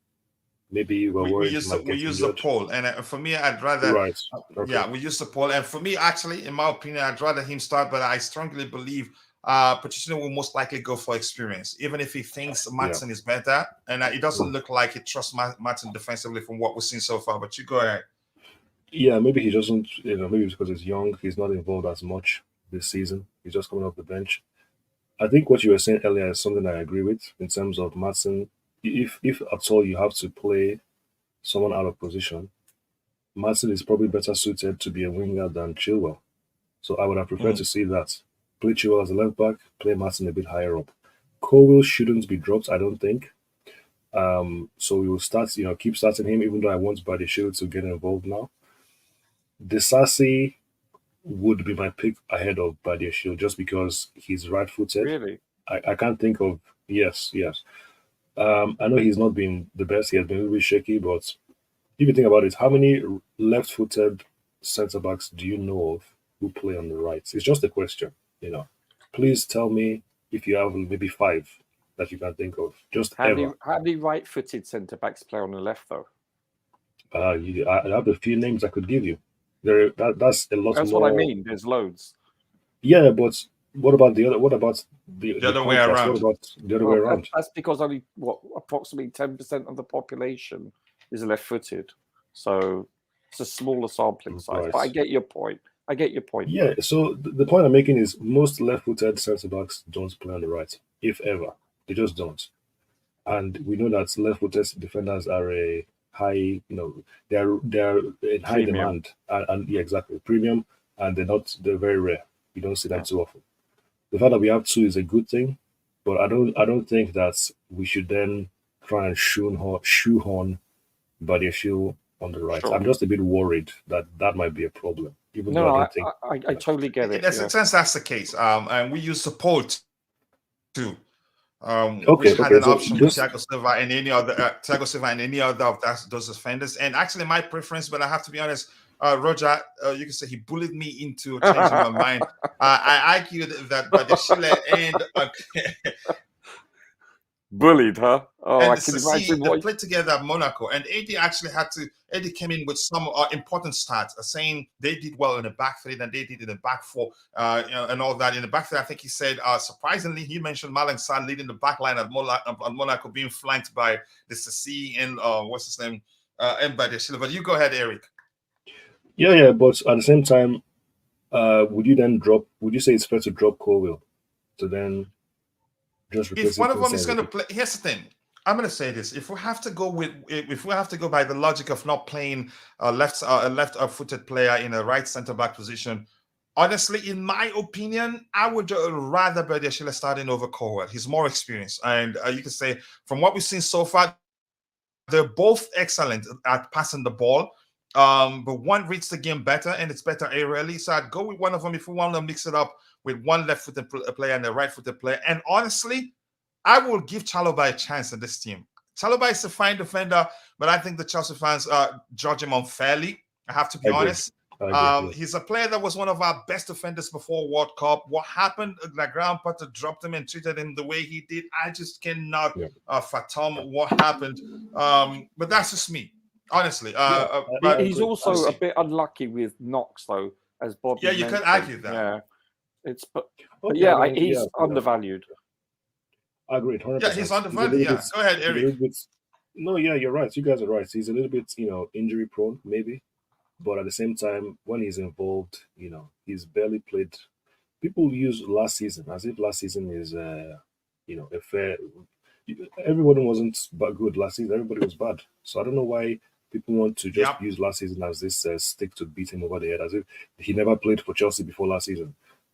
Speaker 4: Maybe we're
Speaker 1: we
Speaker 4: worried he
Speaker 1: use
Speaker 4: might
Speaker 1: we
Speaker 4: get
Speaker 1: use the
Speaker 4: injured.
Speaker 1: poll, and for me, I'd rather
Speaker 4: Right. Okay.
Speaker 1: yeah, we use the poll, and for me, actually, in my opinion, I'd rather him start, but I strongly believe Pochettino will most likely go for experience, even if he thinks
Speaker 4: Yeah.
Speaker 1: Martin is better, and it doesn't look like he trusts Martin defensively from what we've seen so far. But you go ahead.
Speaker 4: Yeah, maybe he doesn't, maybe it's because he's young, he's not involved as much this season. He's just coming off the bench. I think what you were saying earlier is something I agree with in terms of Matson. If at all you have to play someone out of position, Matson is probably better suited to be a winger than Chilwell. So I would have preferred to see that. Play Chilwell as a left back, play Matson a bit higher up. Colwill shouldn't be dropped, I don't think. So we will start, keep starting him, even though I want Badiashile to get involved now. Disasi would be my pick ahead of Badiashile just because he's right-footed.
Speaker 2: Really?
Speaker 4: I can't think of yes. I know he's not been the best. He has been a little bit shaky, but if you think about it, how many left-footed centre backs do you know of who play on the right? It's just a question. Please tell me if you have maybe 5 that you can think of. Just
Speaker 2: How
Speaker 4: ever.
Speaker 2: many right-footed centre backs play on the left though?
Speaker 4: I have a few names I could give you. That's a lot.
Speaker 2: That's
Speaker 4: more.
Speaker 2: what I mean. There's loads.
Speaker 4: Yeah, but what about the other? What about the
Speaker 1: other way
Speaker 4: contrast?
Speaker 1: around?
Speaker 4: What about the other way around?
Speaker 2: That's because only approximately 10% of the population is left-footed, so it's a smaller sampling size.
Speaker 4: Right.
Speaker 2: But I get your point.
Speaker 4: Yeah. So the point I'm making is most left-footed centre backs don't play on the right, if ever. They just don't. And we know that left-footed defenders are a high, they're in high
Speaker 2: Premium.
Speaker 4: demand, and yeah, exactly, premium, and they're very rare. You don't see them too often. The fact that we have 2 is a good thing, but I don't think that we should then try and shoehorn Badiashile on the right.
Speaker 2: Sure.
Speaker 4: I'm just a bit worried that might be a problem. Even though
Speaker 2: No,
Speaker 4: I don't think
Speaker 2: I totally get it.
Speaker 1: In a sense, that's the case. And we use support too.
Speaker 4: Okay,
Speaker 1: Which had an
Speaker 4: so
Speaker 1: option with Thiago Silva and any other of those defenders. And actually, my preference, but I have to be honest, Roger, you can say he bullied me into changing my mind. I argued that Badiashile and
Speaker 2: Bullied, huh? Oh,
Speaker 1: and
Speaker 2: I can imagine
Speaker 1: they
Speaker 2: what.
Speaker 1: played together at Monaco, and Eddie came in with some important stats, saying they did well in the back three than they did in the back four, and all that. In the back three, I think he said, surprisingly, he mentioned Malang Sarr leading the back line at Monaco, being flanked by the Sassi and what's his name, and by the Silva. You go ahead, Eric.
Speaker 4: Yeah, but at the same time, would you say it's fair to drop Colwill to then just replace
Speaker 1: If one
Speaker 4: it
Speaker 1: of them is going to play, here's the thing. I'm going to say this: if we have to go by the logic of not playing a left-footed player in a right centre back position, honestly, in my opinion, I would rather Badiashile starting over Colwill. He's more experienced, and you can say from what we've seen so far, they're both excellent at passing the ball. But one reads the game better, and it's better aerially. So I'd go with one of them if we want to mix it up with one left-footed player and a right-footed player. And honestly, I will give Chalobah a chance in this team. Chalobah is a fine defender, but I think the Chelsea fans judge him unfairly. I have to be honest. He's a player that was one of our best defenders before World Cup. What happened? Graham Potter dropped him and treated him the way he did. I just cannot fathom what happened. But that's just me. Honestly,
Speaker 2: he's also a bit unlucky with Knox, though, as Bobby.
Speaker 1: Yeah, you can argue that.
Speaker 2: Yeah, he's undervalued.
Speaker 4: I agree, 100%.
Speaker 1: Yeah, he's undervalued. Yeah, go ahead, Eric.
Speaker 4: No, yeah, you're right. You guys are right. He's a little bit, injury prone, maybe, but at the same time, when he's involved, he's barely played. People use last season as if last season is, a fair. Everybody wasn't good last season. Everybody was bad. So I don't know why people want to just use last season as this stick to beat him over the head, as if he never played for Chelsea before last season.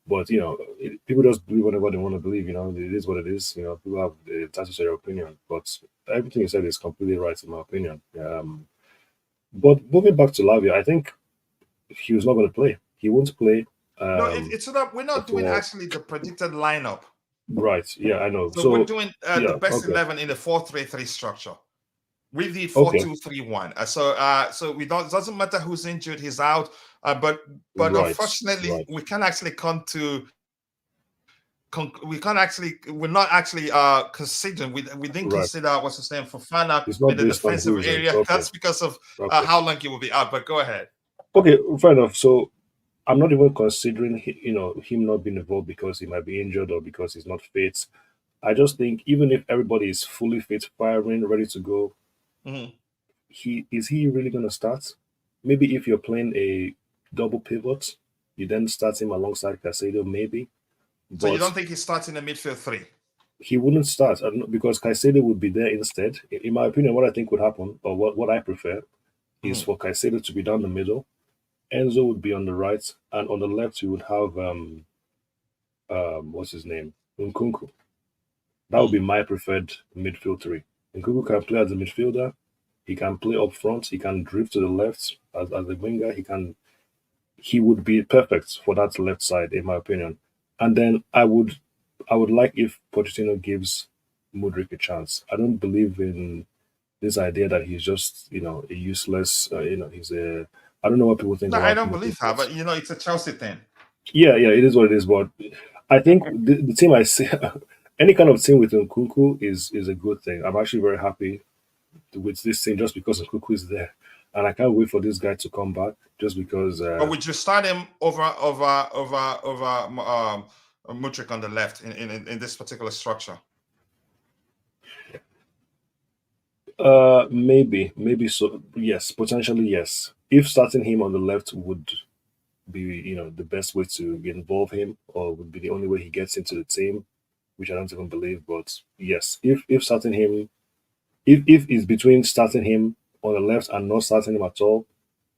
Speaker 4: But people just believe whatever they want to believe. It is what it is. People have the entitled to their opinion. But everything you said is completely right in my opinion. But moving back to Lavia, I think he was not going to play. He won't play.
Speaker 1: No, it's not. We're not doing actually the predicted lineup.
Speaker 4: Right. Yeah, I know.
Speaker 1: So we're doing the best 11 in the 4-3-3 structure. We did 4-2-3-1. So we don't. It doesn't matter who's injured. He's out. But unfortunately, we can't actually come to we're not actually considering. We didn't
Speaker 4: Right.
Speaker 1: consider what's his name Fofana
Speaker 4: It's not
Speaker 1: in the
Speaker 4: based on
Speaker 1: defensive
Speaker 4: who's in.
Speaker 1: area.
Speaker 4: Okay.
Speaker 1: That's because of
Speaker 4: Okay.
Speaker 1: how long he will be out. But go ahead.
Speaker 4: Okay, fair enough. So I'm not even considering him not being involved because he might be injured or because he's not fit. I just think even if everybody is fully fit, firing, ready to go,
Speaker 1: Mhm.
Speaker 4: he really going to start? Maybe if you're playing a double pivot, you then start him alongside Caicedo, maybe.
Speaker 1: So you
Speaker 4: But
Speaker 1: don't think he's starting in the midfield three?
Speaker 4: he wouldn't start I don't know, because Caicedo would be there instead. In my opinion, what I think would happen, or what I prefer, is
Speaker 1: Mhm.
Speaker 4: for Caicedo to be down the middle. Enzo would be on the right, and on the left you would have what's his name, Nkunku. That would be my preferred midfield three. Nkunku can play as a midfielder. He can play up front. He can drift to the left as a winger. He would be perfect for that left side, in my opinion. And then I would like if Pochettino gives Mudryk a chance. I don't believe in this idea that he's just a useless. He's a. I don't know what people think
Speaker 1: No, I
Speaker 4: about
Speaker 1: don't
Speaker 4: Mudryk.
Speaker 1: believe that. But it's a Chelsea thing.
Speaker 4: Yeah, it is what it is. But I think the team I see, any kind of team with Nkunku is a good thing. I'm actually very happy with this team just because Nkunku is there, and I can't wait for this guy to come back just because.
Speaker 1: But would you start him over Mudryk on the left in this particular structure?
Speaker 4: Maybe so. Yes, potentially yes. If starting him on the left would be the best way to involve him, or would be the only way he gets into the team, which I don't even believe. But yes, if starting him, if it's between starting him on the left and not starting him at all,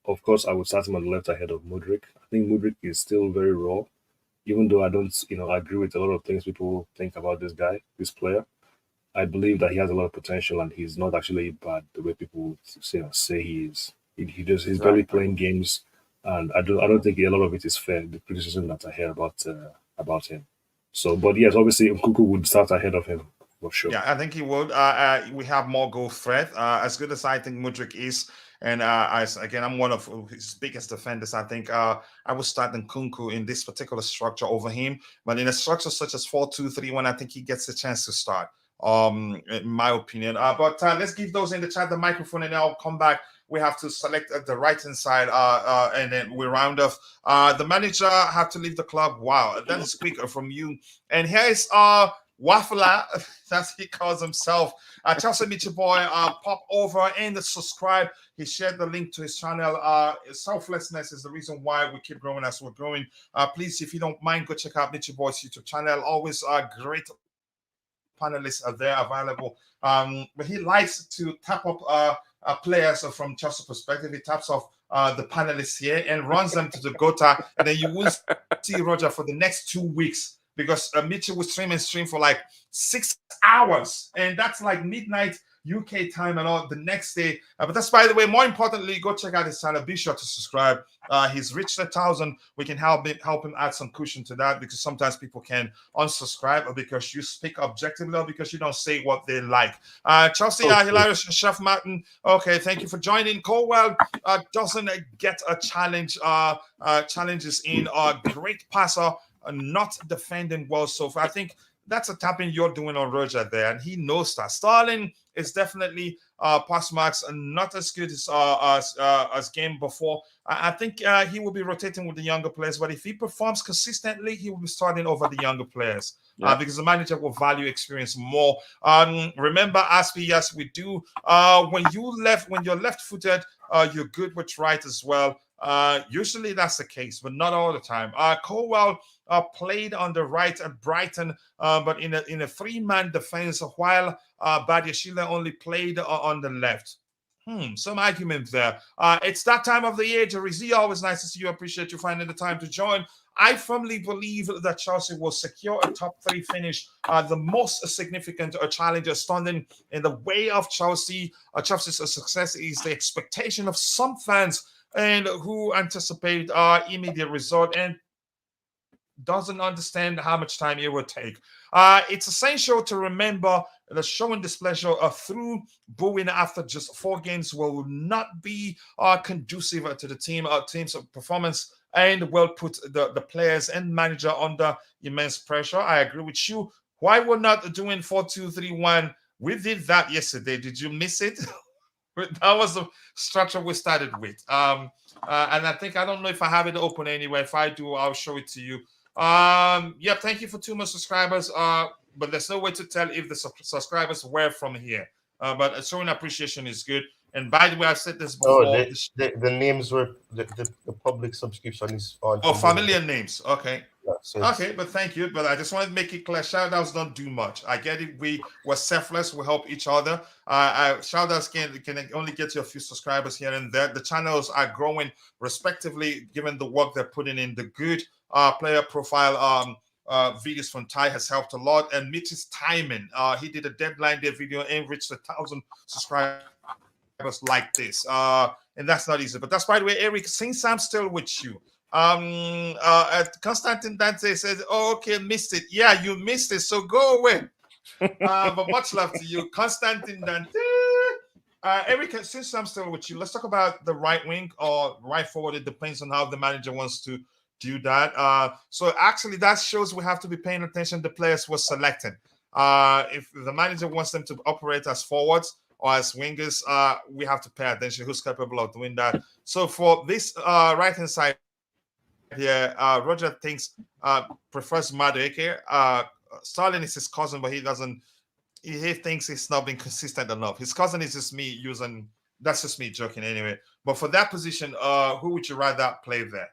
Speaker 4: of course I would start him on the left ahead of Mudryk. I think Mudryk is still very raw, even though I don't agree with a lot of things people think about this player. I believe that he has a lot of potential and he's not actually bad the way people say he is. He's barely playing games, and I don't think a lot of it is fair. The criticism that I hear about him. So, but yes, obviously Nkunku would start ahead of him for sure.
Speaker 1: Yeah, I think he would. We have more goal threat. As good as I think Mudryk is, and I'm one of his biggest defenders. I think I would start Nkunku in this particular structure over him. But in a structure such as 4-2-3-1, I think he gets a chance to start. In my opinion. But let's give those in the chat the microphone, and I'll come back. We have to select the right hand side, and then we round off. The manager have to leave the club. Wow, that is quick from you. And here is Waffler, that's he calls himself. Chelsea Mitchell Boy, pop over and subscribe. He shared the link to his channel. Selflessness is the reason why we keep growing as we're growing. Please, if you don't mind, go check out Mitchell Boy's YouTube channel. Always great panelists are there available. But he likes to tap up players from Chelsea perspective. He taps off the panelists here and runs them to the Gota. And then you will see Roger for the next 2 weeks, because Mitchell will stream for like 6 hours, and that's like midnight UK time and all the next day. But that's, by the way, more importantly, go check out his channel. Be sure to subscribe. He's reached 1,000. We can help him add some cushion to that, because sometimes people can unsubscribe or because you speak objectively or because you don't say what they like. Chelsea, hilarious, Chef Martin. Okay, thank you for joining. Colwell doesn't get a challenge. Challenges in great passer, not defending well so far. I think that's a tapping you're doing on Roger there, and he knows that. Sterling is definitely pass marks not as good as game before. I think he will be rotating with the younger players, but if he performs consistently, he will be starting over the younger players. Because the manager will value experience more. Remember, Aspi, yes, we do. When you're left-footed, you're good with right as well. Usually that's the case, but not all the time. Colwell played on the right at Brighton, but in a three-man defense, while Badiashile only played on the left. Some argument there. It's that time of the year, Jarizi. Always nice to see you. Appreciate you finding the time to join. I firmly believe that Chelsea will secure a top 3 finish. The most significant challenge standing in the way of Chelsea. Chelsea's success is the expectation of some fans and who anticipate immediate result and doesn't understand how much time it will take. It's essential to remember that showing displeasure through booing after just 4 games will not be conducive to the team's performance and will put the players and manager under immense pressure. I agree with you. Why we're not doing 4-2-3-1? We did that yesterday. Did you miss it? That was the structure we started with. And I think, I don't know if I have it open anyway. If I do, I'll show it to you. Yeah, thank you for 2 more subscribers. But there's no way to tell if the subscribers were from here. But showing appreciation is good. And by the way, I've said this before.
Speaker 3: Oh, the names were the public subscription is on.
Speaker 1: Oh, familiar names. Okay.
Speaker 3: Yeah, so
Speaker 1: Okay, but thank you. But I just wanted to make it clear. Shout outs don't do much. I get it. We were selfless. We help each other. Shout outs can only get you a few subscribers here and there. The channels are growing respectively, given the work they're putting in. The good player profile videos from Ty has helped a lot. And Mitch's timing. He did a deadline day video and reached 1,000 subscribers like this. And that's not easy. But that's, by the way, Eric, since I'm still with you. Constantine Dante says, oh, okay, missed it. Yeah, you missed it, so go away. But much love to you, Constantine Dante. Eric, since I'm still with you, let's talk about the right wing or right forward. It depends on how the manager wants to do that. So actually, that shows we have to be paying attention to the players we're selecting. If the manager wants them to operate as forwards or as wingers, we have to pay attention who's capable of doing that. So for this right-hand side here, Roger prefers Mudryk here. Sterling is his cousin, but he thinks he's not being consistent enough. His cousin is just me that's just me joking anyway. But for that position, who would you rather play there?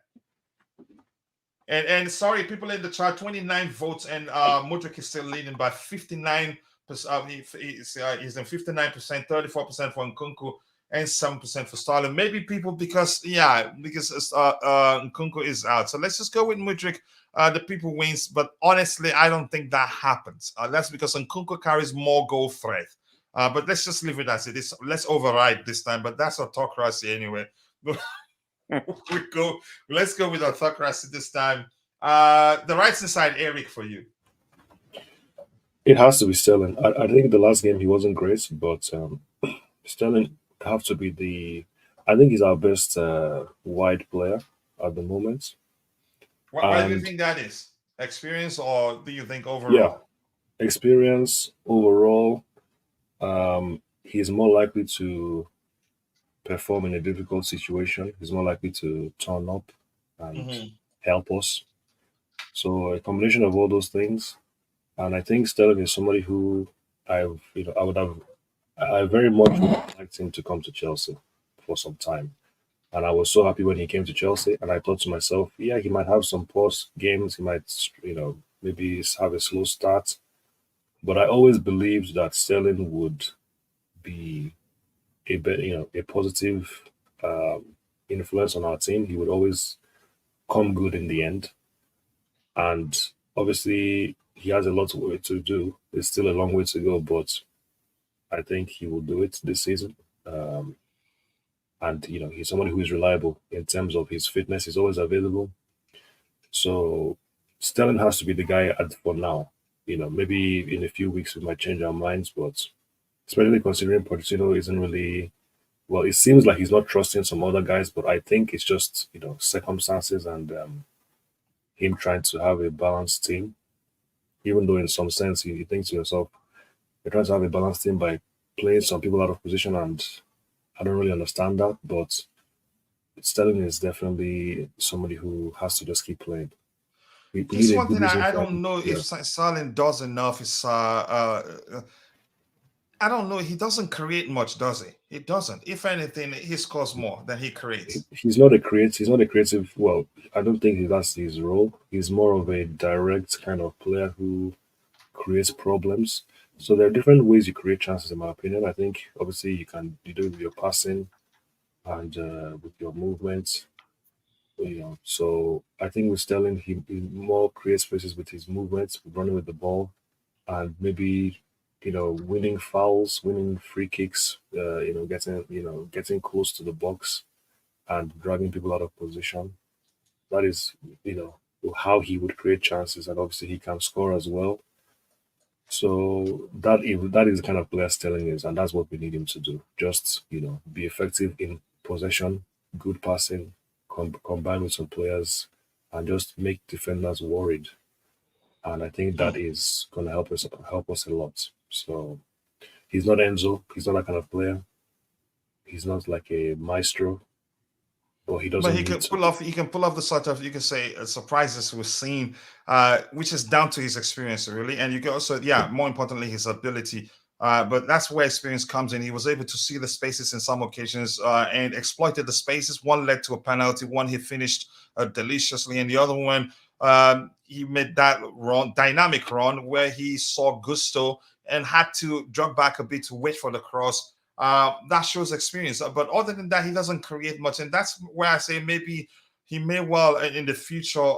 Speaker 1: And sorry, people in the chat, 29 votes, and Mudryk is still leading by 59%. He's in 59%, 34% for Nkunku, and 7% for Sterling. Maybe people because Nkunku is out. So let's just go with Mudryk. The people wins, but honestly, I don't think that happens. That's because Nkunku carries more goal threat. But let's just leave it as it is. Let's override this time. But that's autocracy anyway. Let's go with autocracy this time. The right side, Eric, for you.
Speaker 4: It has to be Sterling. I think the last game he wasn't great, but Sterling have to be I think he's our best wide player at the moment.
Speaker 1: Why do you think that is? Experience, or do you think overall?
Speaker 4: Yeah, experience overall. He's more likely to perform in a difficult situation. He's more likely to turn up and help us. So a combination of all those things. And I think Sterling is somebody who I very much would liked him to come to Chelsea for some time. And I was so happy when he came to Chelsea. And I thought to myself, yeah, he might have some poor games. He might, maybe have a slow start. But I always believed that Sterling would be a positive influence on our team. He would always come good in the end. And obviously, he has a lot of work to do. There's still a long way to go, but I think he will do it this season. And he's someone who is reliable in terms of his fitness. He's always available. So Sterling has to be the guy for now. Maybe in a few weeks we might change our minds, but especially considering Pochettino isn't really well. It seems like he's not trusting some other guys, but I think it's just circumstances and him trying to have a balanced team. Even though in some sense you think to yourself, you're trying to have a balanced team by playing some people out of position, and I don't really understand that, but Sterling is definitely somebody who has to just keep playing.
Speaker 1: He's one thing I don't know if Sterling does enough. I don't know. He doesn't create much, does he? He doesn't. If anything, he scores more than he creates.
Speaker 4: He's not a creative. Well, I don't think that's his role. He's more of a direct kind of player who creates problems. So there are different ways you create chances, in my opinion. I think obviously you do it with your passing and with your movements. So I think with Sterling, he more creates spaces with his movements, running with the ball, and maybe winning fouls, winning free kicks, getting close to the box and dragging people out of position. That is, how he would create chances, and obviously he can score as well. So that is the kind of player Sterling is, and that's what we need him to do. Just be effective in possession, good passing, combine with some players and just make defenders worried. And I think that is going to help us a lot. So he's not Enzo. He's not that kind of player. He's not like a maestro, but he
Speaker 1: But
Speaker 4: doesn't
Speaker 1: he
Speaker 4: need
Speaker 1: can
Speaker 4: to.
Speaker 1: pull off. He can pull off the sort of, you can say, surprises we've seen, which is down to his experience, really. And you can also, yeah, more importantly, his ability. But that's where experience comes in. He was able to see the spaces in some occasions and exploited the spaces. One led to a penalty. One he finished deliciously, and the other one he made that dynamic run where he saw gusto and had to drop back a bit to wait for the cross. That shows experience. But other than that, he doesn't create much. And that's where I say maybe he may well in the future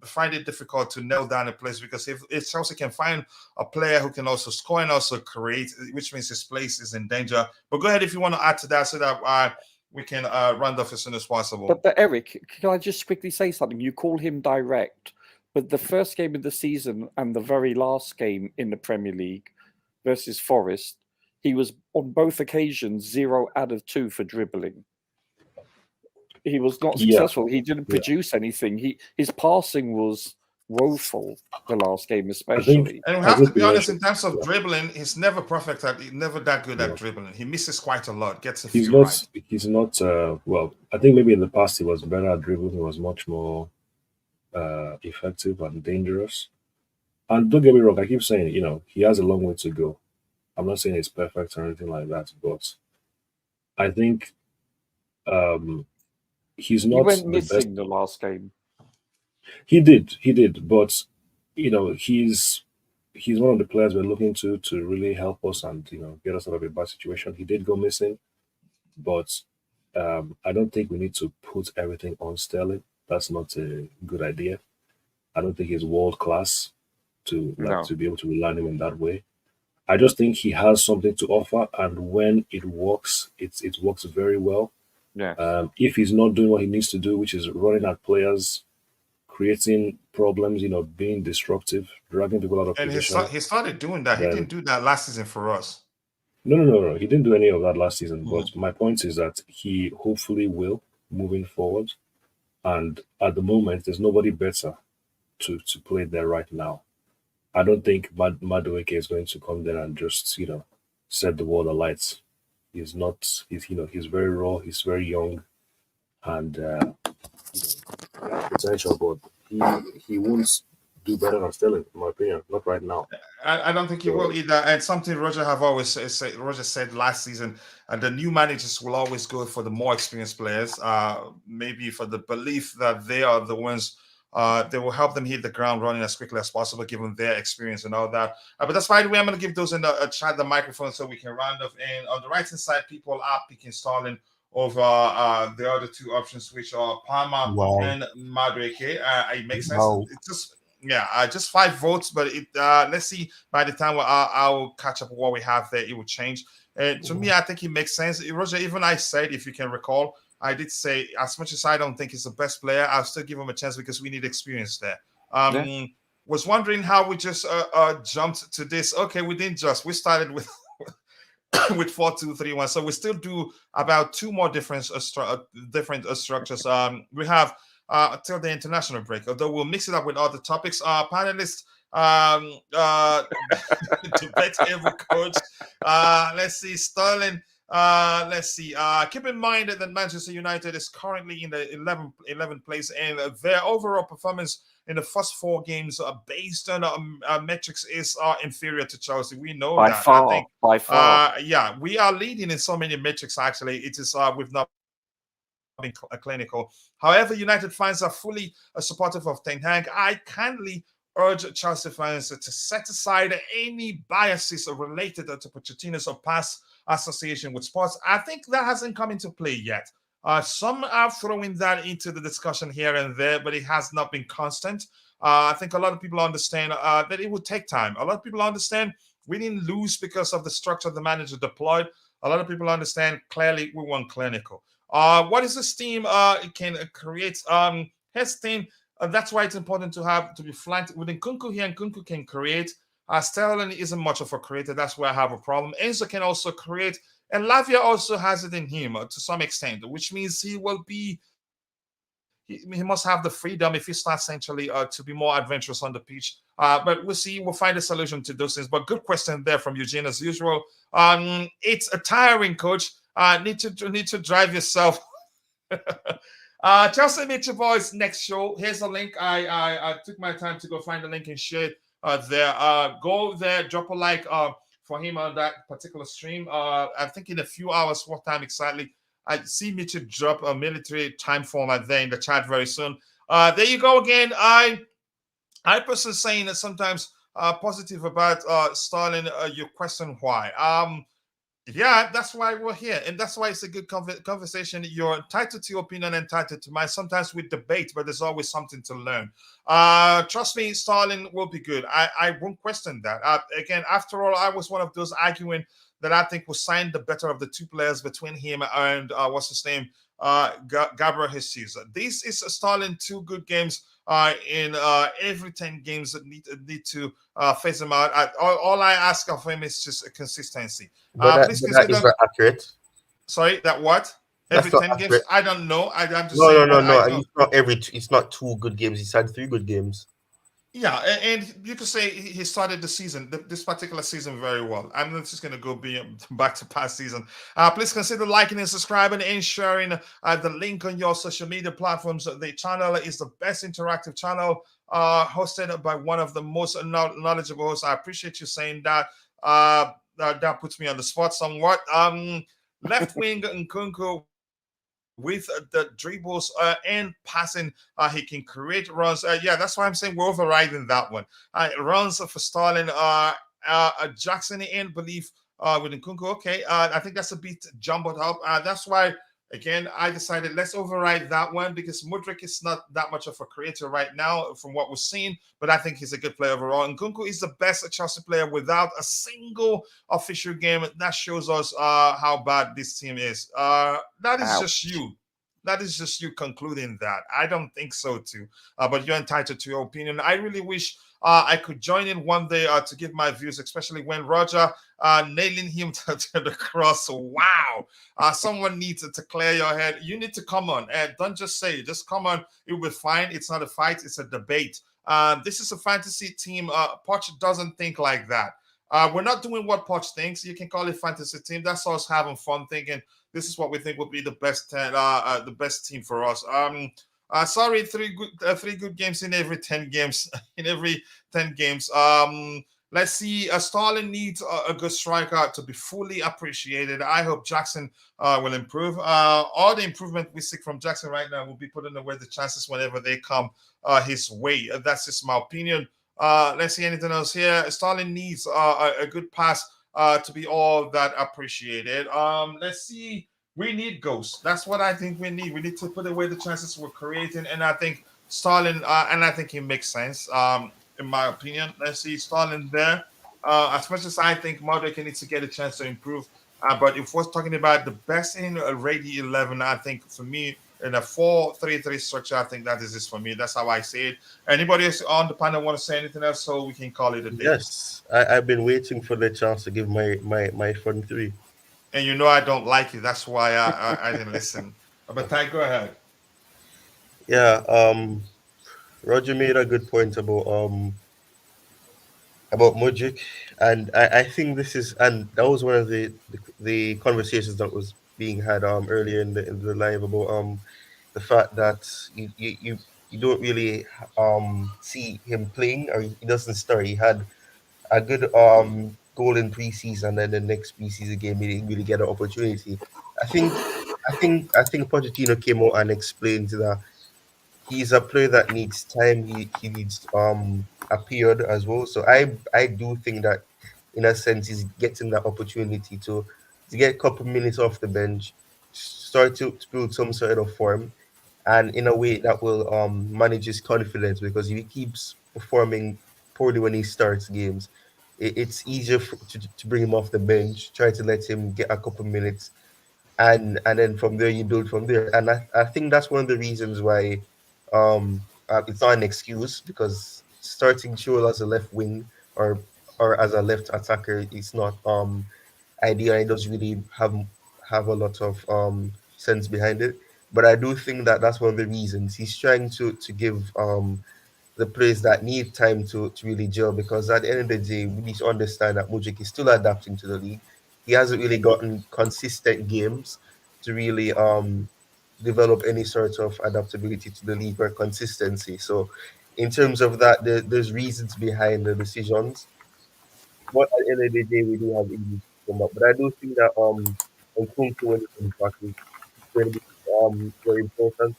Speaker 1: find it difficult to nail down a place, because if Chelsea can find a player who can also score and also create, which means his place is in danger. But go ahead if you want to add to that so that we can round off as soon as possible.
Speaker 2: But Eric, can I just quickly say something? You call him direct, but the first game of the season and the very last game in the Premier League versus Forest, he was on both occasions 0 out of 2 for dribbling. He was not successful. He didn't produce anything. His passing was woeful the last game, especially.
Speaker 1: And we have to be honest, in terms of dribbling, he's never perfect he's never that good at dribbling. He misses quite a lot, gets a few right.
Speaker 4: He's not well, I think maybe in the past he was better at dribbling. He was much more effective and dangerous. And don't get me wrong, I keep saying, he has a long way to go. I'm not saying he's perfect or anything like that, but I think he's not.
Speaker 2: He went
Speaker 4: the
Speaker 2: missing
Speaker 4: best.
Speaker 2: the last game.
Speaker 4: He did, but he's one of the players we're looking to really help us and get us out of a bad situation. He did go missing, but I don't think we need to put everything on Sterling. That's not a good idea. I don't think he's world class to be able to rely on him in that way. I just think he has something to offer, and when it works, it works very well.
Speaker 2: Yeah.
Speaker 4: If he's not doing what he needs to do, which is running at players, creating problems, being destructive, dragging people out of position.
Speaker 1: And he started doing that. He didn't do that last season for us.
Speaker 4: No. He didn't do any of that last season. But my point is that he hopefully will moving forward. And at the moment, there's nobody better to play there right now. I don't think Mudryk is going to come there and just, set the world alight. He's not. He's very raw. He's very young, and potential. But he won't do better than Sterling, in my opinion. Not right now.
Speaker 1: I don't think he will either. And something Roger have always said. Roger said last season, the new managers will always go for the more experienced players. Maybe for the belief that they are the ones. They will help them hit the ground running as quickly as possible, given their experience and all that. But that's fine. I'm going to give those in a chat the microphone so we can round off. And on the right hand side, people are picking Sterling over the other two options, which are Palmer and Mudryk. It makes sense. It's just 5 votes. But let's see. By the time I'll catch up with what we have there, it will change. To me, I think it makes sense. Roger, even I said, if you can recall, I did say, as much as I don't think he's the best player, I'll still give him a chance because we need experience there. Was wondering how we just jumped to this. Okay, we didn't just. We started with 4-2-3-1, so we still do about 2 more different structures. We have till the international break, although we'll mix it up with other topics. Panelists debate every coach. Let's see, Sterling. Let's see. Keep in mind that Manchester United is currently in the 11th place, and their overall performance in the first 4 games, based on metrics, is inferior to Chelsea. We know
Speaker 2: by
Speaker 1: that.
Speaker 2: far.
Speaker 1: Yeah, we are leading in so many metrics. Actually, it is we've not been clinical. However, United fans are fully supportive of Ten Hag. I kindly urge Chelsea fans to set aside any biases related to Pochettino's past association with sports. I think that hasn't come into play yet. Some are throwing that into the discussion here and there, but it has not been constant. I think a lot of people understand that it would take time. A lot of people understand we didn't lose because of the structure the manager deployed. A lot of people understand clearly we weren't clinical. What is this team can create? His team. That's why it's important to be flanked with Nkunku here. Nkunku can create. Sterling isn't much of a creator. That's where I have a problem. Enzo can also create, and Lavia also has it in him to some extent, which means he will be he must have the freedom if he starts essentially to be more adventurous on the pitch. But we'll see. We'll find a solution to those things. But good question there from Eugene as usual. It's a tiring, coach. Need to drive yourself. Chelsea Meet Your Boys next show. Here's a link. I took my time to go find the link and share it there. Go there, drop a like for him on that particular stream. I think in a few hours, what time exactly? I see Mitchell drop a military time format there in the chat very soon. There you go again. I personally saying that sometimes positive about Starling. You question why. Yeah, that's why we're here, and that's why it's a good conversation. You're entitled to your opinion, entitled to mine. Sometimes we debate, but there's always something to learn. Trust me, Starling will be good. I won't question that. Again, after all, I was one of those arguing that I think was signed the better of the two players between him and what's his name, Gabriel Jesus. This is Starling 2 good games in every 10 games that need to phase him out. All I ask of him is just a consistency.
Speaker 3: But
Speaker 1: Please
Speaker 3: that is
Speaker 1: consider.
Speaker 3: not accurate.
Speaker 1: Sorry, that what? Every
Speaker 3: That's not
Speaker 1: 10 games?
Speaker 3: accurate.
Speaker 1: I don't know. I'm just
Speaker 3: No,
Speaker 1: saying.
Speaker 3: no, no,
Speaker 1: What I
Speaker 3: no.
Speaker 1: know.
Speaker 3: It's not every. It's not 2 good games. He's had 3 good games.
Speaker 1: Yeah, and you could say he started the season, this particular season, very well. I'm not just going to go back to past season. Please consider liking and subscribing and sharing the link on your social media platforms. The channel is the best interactive channel hosted by one of the most knowledgeable hosts. I appreciate you saying that. That puts me on the spot somewhat. Left wing Nkunku with the dribbles and passing, he can create runs. Yeah, that's why I'm saying we're overriding that one. Runs for Starling. Jackson in belief with Nkunku. Okay, I think that's a bit jumbled up. That's why, again, I decided let's override that one because Mudryk is not that much of a creator right now from what we're seeing, but I think he's a good player overall. Nkunku is the best Chelsea player without a single official game. That shows us how bad this team is. That is just you. That is just you concluding that. I don't think so too. But you're entitled to your opinion. I really wish I could join in one day to give my views, especially when Roger nailing him to the cross. Wow. Someone needs to clear your head. You need to come on. Don't just say it. Just come on. It will be fine. It's not a fight. It's a debate. This is a fantasy team. Poch doesn't think like that. We're not doing what Poch thinks. You can call it fantasy team. That's us having fun thinking this is what we think will be the best team for us. Sorry, three good games in every 10 games. In every 10 games. Let's see. Starling needs a good striker to be fully appreciated. I hope Jackson will improve. All the improvement we seek from Jackson right now will be putting away the chances whenever they come his way. That's just my opinion. Let's see anything else here. Starling needs a good pass to be all that appreciated. Let's see. We need ghosts. That's what I think we need. We need to put away the chances we're creating, and I think Starling, and I think it makes sense. In my opinion, let's see Starling there. As much as I think Mudryk needs to get a chance to improve, but if we're talking about the best in already 11, I think for me in a 4-3-3 structure, I think that is this for me. That's how I see it. Anybody else on the panel want to say anything else so we can call it a day?
Speaker 3: Yes, I've been waiting for the chance to give my front 3.
Speaker 1: And you know I don't like it. That's why I didn't listen. But Ty, go ahead.
Speaker 3: Yeah, Roger made a good point about Mudryk, and I think this is, and that was one of the conversations that was being had earlier in the live about the fact that you don't really see him playing, or he doesn't start. He had a good goal in preseason, and then the next preseason game he didn't really get an opportunity. I think Pochettino came out and explained that he's a player that needs time. He needs a period as well. So I do think that in a sense he's getting that opportunity to get a couple minutes off the bench, start to build some sort of form, and in a way that will manage his confidence, because if he keeps performing poorly when he starts games, it's easier to bring him off the bench, try to let him get a couple minutes, and then from there you build from there. And I think that's one of the reasons why it's not an excuse, because starting Chul as a left wing or as a left attacker is not ideal. It doesn't really have a lot of sense behind it. But I do think that that's one of the reasons he's trying to give the players that need time to really gel, because at the end of the day, we need to understand that Mudryk is still adapting to the league. He hasn't really gotten consistent games to really develop any sort of adaptability to the league or consistency. So in terms of that, there's reasons behind the decisions. But at the end of the day, we do have injuries to come up. But I do think that Nkunku, when he comes back, is going to be very important.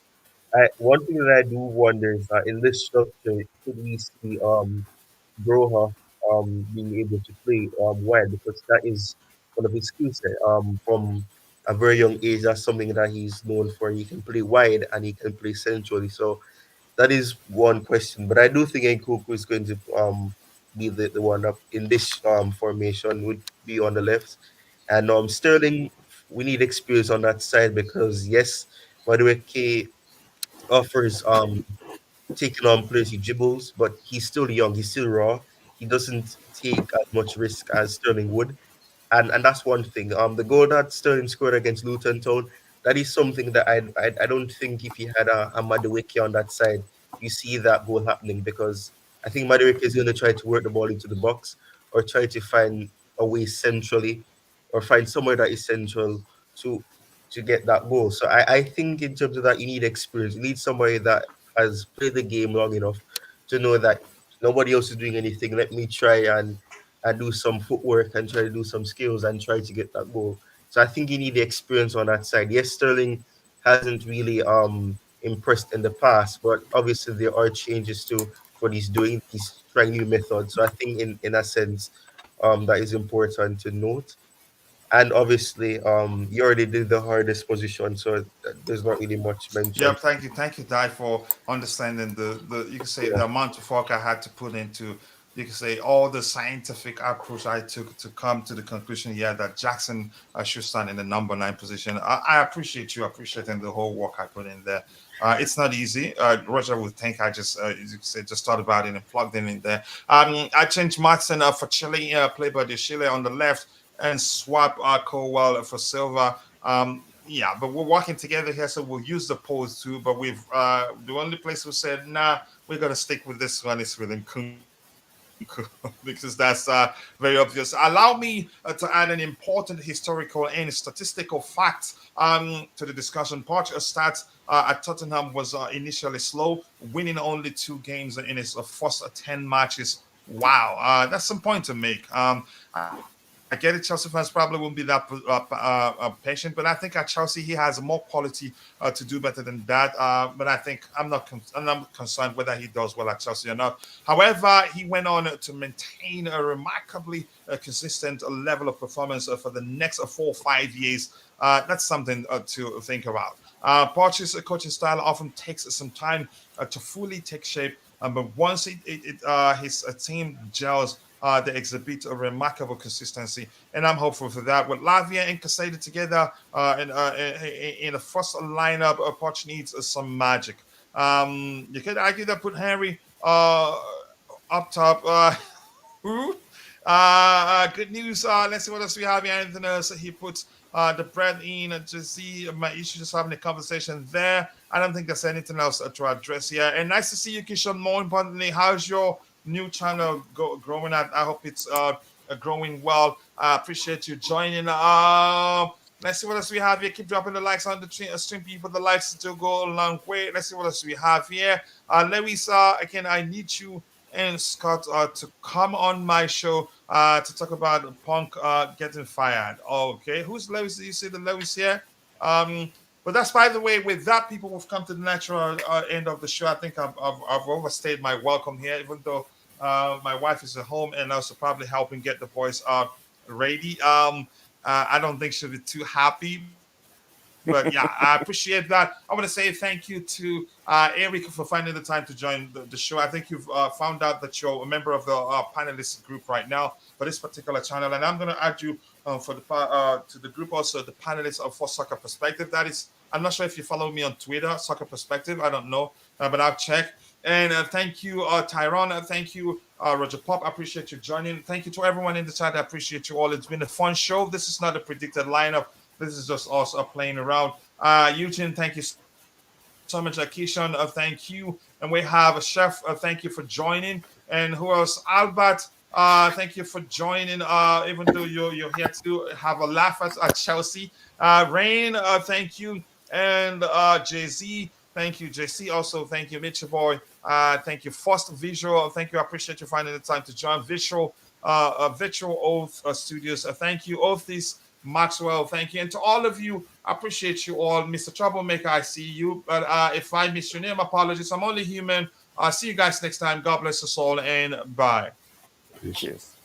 Speaker 3: One thing that I do wonder is that in this structure, could we see Broha being able to play wide, because that is one of his skill set. From a very young age, that's something that he's known for. He can play wide and he can play centrally. So that is one question. But I do think Nkunku is going to be the one up in this formation, would be on the left. And Sterling, we need experience on that side, because yes, Madueke offers taking on players, he dribbles, but he's still young, he's still raw. He doesn't take as much risk as Sterling would. And that's one thing. The goal that Sterling scored against Luton Town, that is something that I don't think if he had a Madueke on that side, you see that goal happening, because I think Madueke is going to try to work the ball into the box, or try to find a way centrally, or find somewhere that is central to to get that goal. So I think in terms of that, you need experience. You need somebody that has played the game long enough to know that nobody else is doing anything. Let me try and do some footwork and try to do some skills and try to get that goal. So I think you need the experience on that side. Yes, Sterling hasn't really impressed in the past, but obviously there are changes to what he's doing. He's trying new methods. So I think in a sense, that is important to note. And obviously, you already did the hardest position, so there's not really much
Speaker 1: Yeah,
Speaker 3: mentioned.
Speaker 1: thank you, Dai, for understanding the you can say
Speaker 3: Yeah,
Speaker 1: the amount of work I had to put into, you can say, all the scientific approach I took to come to the conclusion, yeah, that Jackson should stand in the number 9 position. I appreciate you appreciating the whole work I put in there. It's not easy. Roger would think I just, you could say, just thought about it and plugged in there. I changed Martin for Chile, played by the Chile on the left, and swap Cowell for Silva. Yeah, but we're working together here, so we'll use the polls too. But we've the only place we said, nah, we're gonna stick with this one is with Nkunku because that's very obvious. Allow me to add an important historical and statistical fact to the discussion. Poch's stats at Tottenham was initially slow, winning only 2 games in his first 10 matches. Wow, that's some point to make. I get it. Chelsea fans probably won't be that patient, but I think at Chelsea he has more quality to do better than that. But I think I'm not concerned whether he does well at Chelsea or not. However, he went on to maintain a remarkably consistent level of performance for the next 4 or 5 years. That's something to think about. Poch's coaching style often takes some time to fully take shape, but once his team gels, they exhibit a remarkable consistency, and I'm hopeful for that. With Lavia and Caicedo together in the first lineup, Poch needs some magic. You could argue that put Henry up top. Who? Good news. Let's see what else we have here. Anything else? He puts the bread in to see my issue, just having a conversation there. I don't think there's anything else to address here. And nice to see you, Kishon. More importantly, how's your new channel growing? I hope it's growing well. I appreciate you joining. Let's see what else we have here. Keep dropping the likes on the stream, people. The likes to go a long way. Let's see what else we have here. Lewis, again, I need you and Scott to come on my show to talk about Punk getting fired. Okay, who's Lewis? You see the Lewis here? But that's, by the way, with that, people have come to the natural end of the show. I think I've overstayed my welcome here, even though my wife is at home and also probably helping get the boys ready. I don't think she'll be too happy, but yeah, I appreciate that. I want to say thank you to Eric for finding the time to join the show. I think you've found out that you're a member of the panelist group right now for this particular channel, and I'm going to add you for the to the group also, the panelists of For Soccer Perspective. That is, I'm not sure if you follow me on Twitter, Soccer Perspective. I don't know, but I'll check. And thank you, Tyrone. Thank you, Roger Pop. I appreciate you joining. Thank you to everyone in the chat. I appreciate you all. It's been a fun show. This is not a predicted lineup. This is just us playing around. Eugene, thank you so much. Keishan, thank you. And we have a chef. Thank you for joining. And who else? Albert. Thank you for joining. Even though you're here to have a laugh at Chelsea. Rain. Thank you. And Jay Z. Thank you, JC. Also, thank you, Mitchell Boy. Thank you, First Visual. Thank you. I appreciate you finding the time to join Virtual Oath Studios. Thank you, Oathis. Maxwell, thank you. And to all of you, I appreciate you all. Mr. Troublemaker, I see you. But if I missed your name, apologies. I'm only human. I'll see you guys next time. God bless us all and bye.
Speaker 2: Cheers.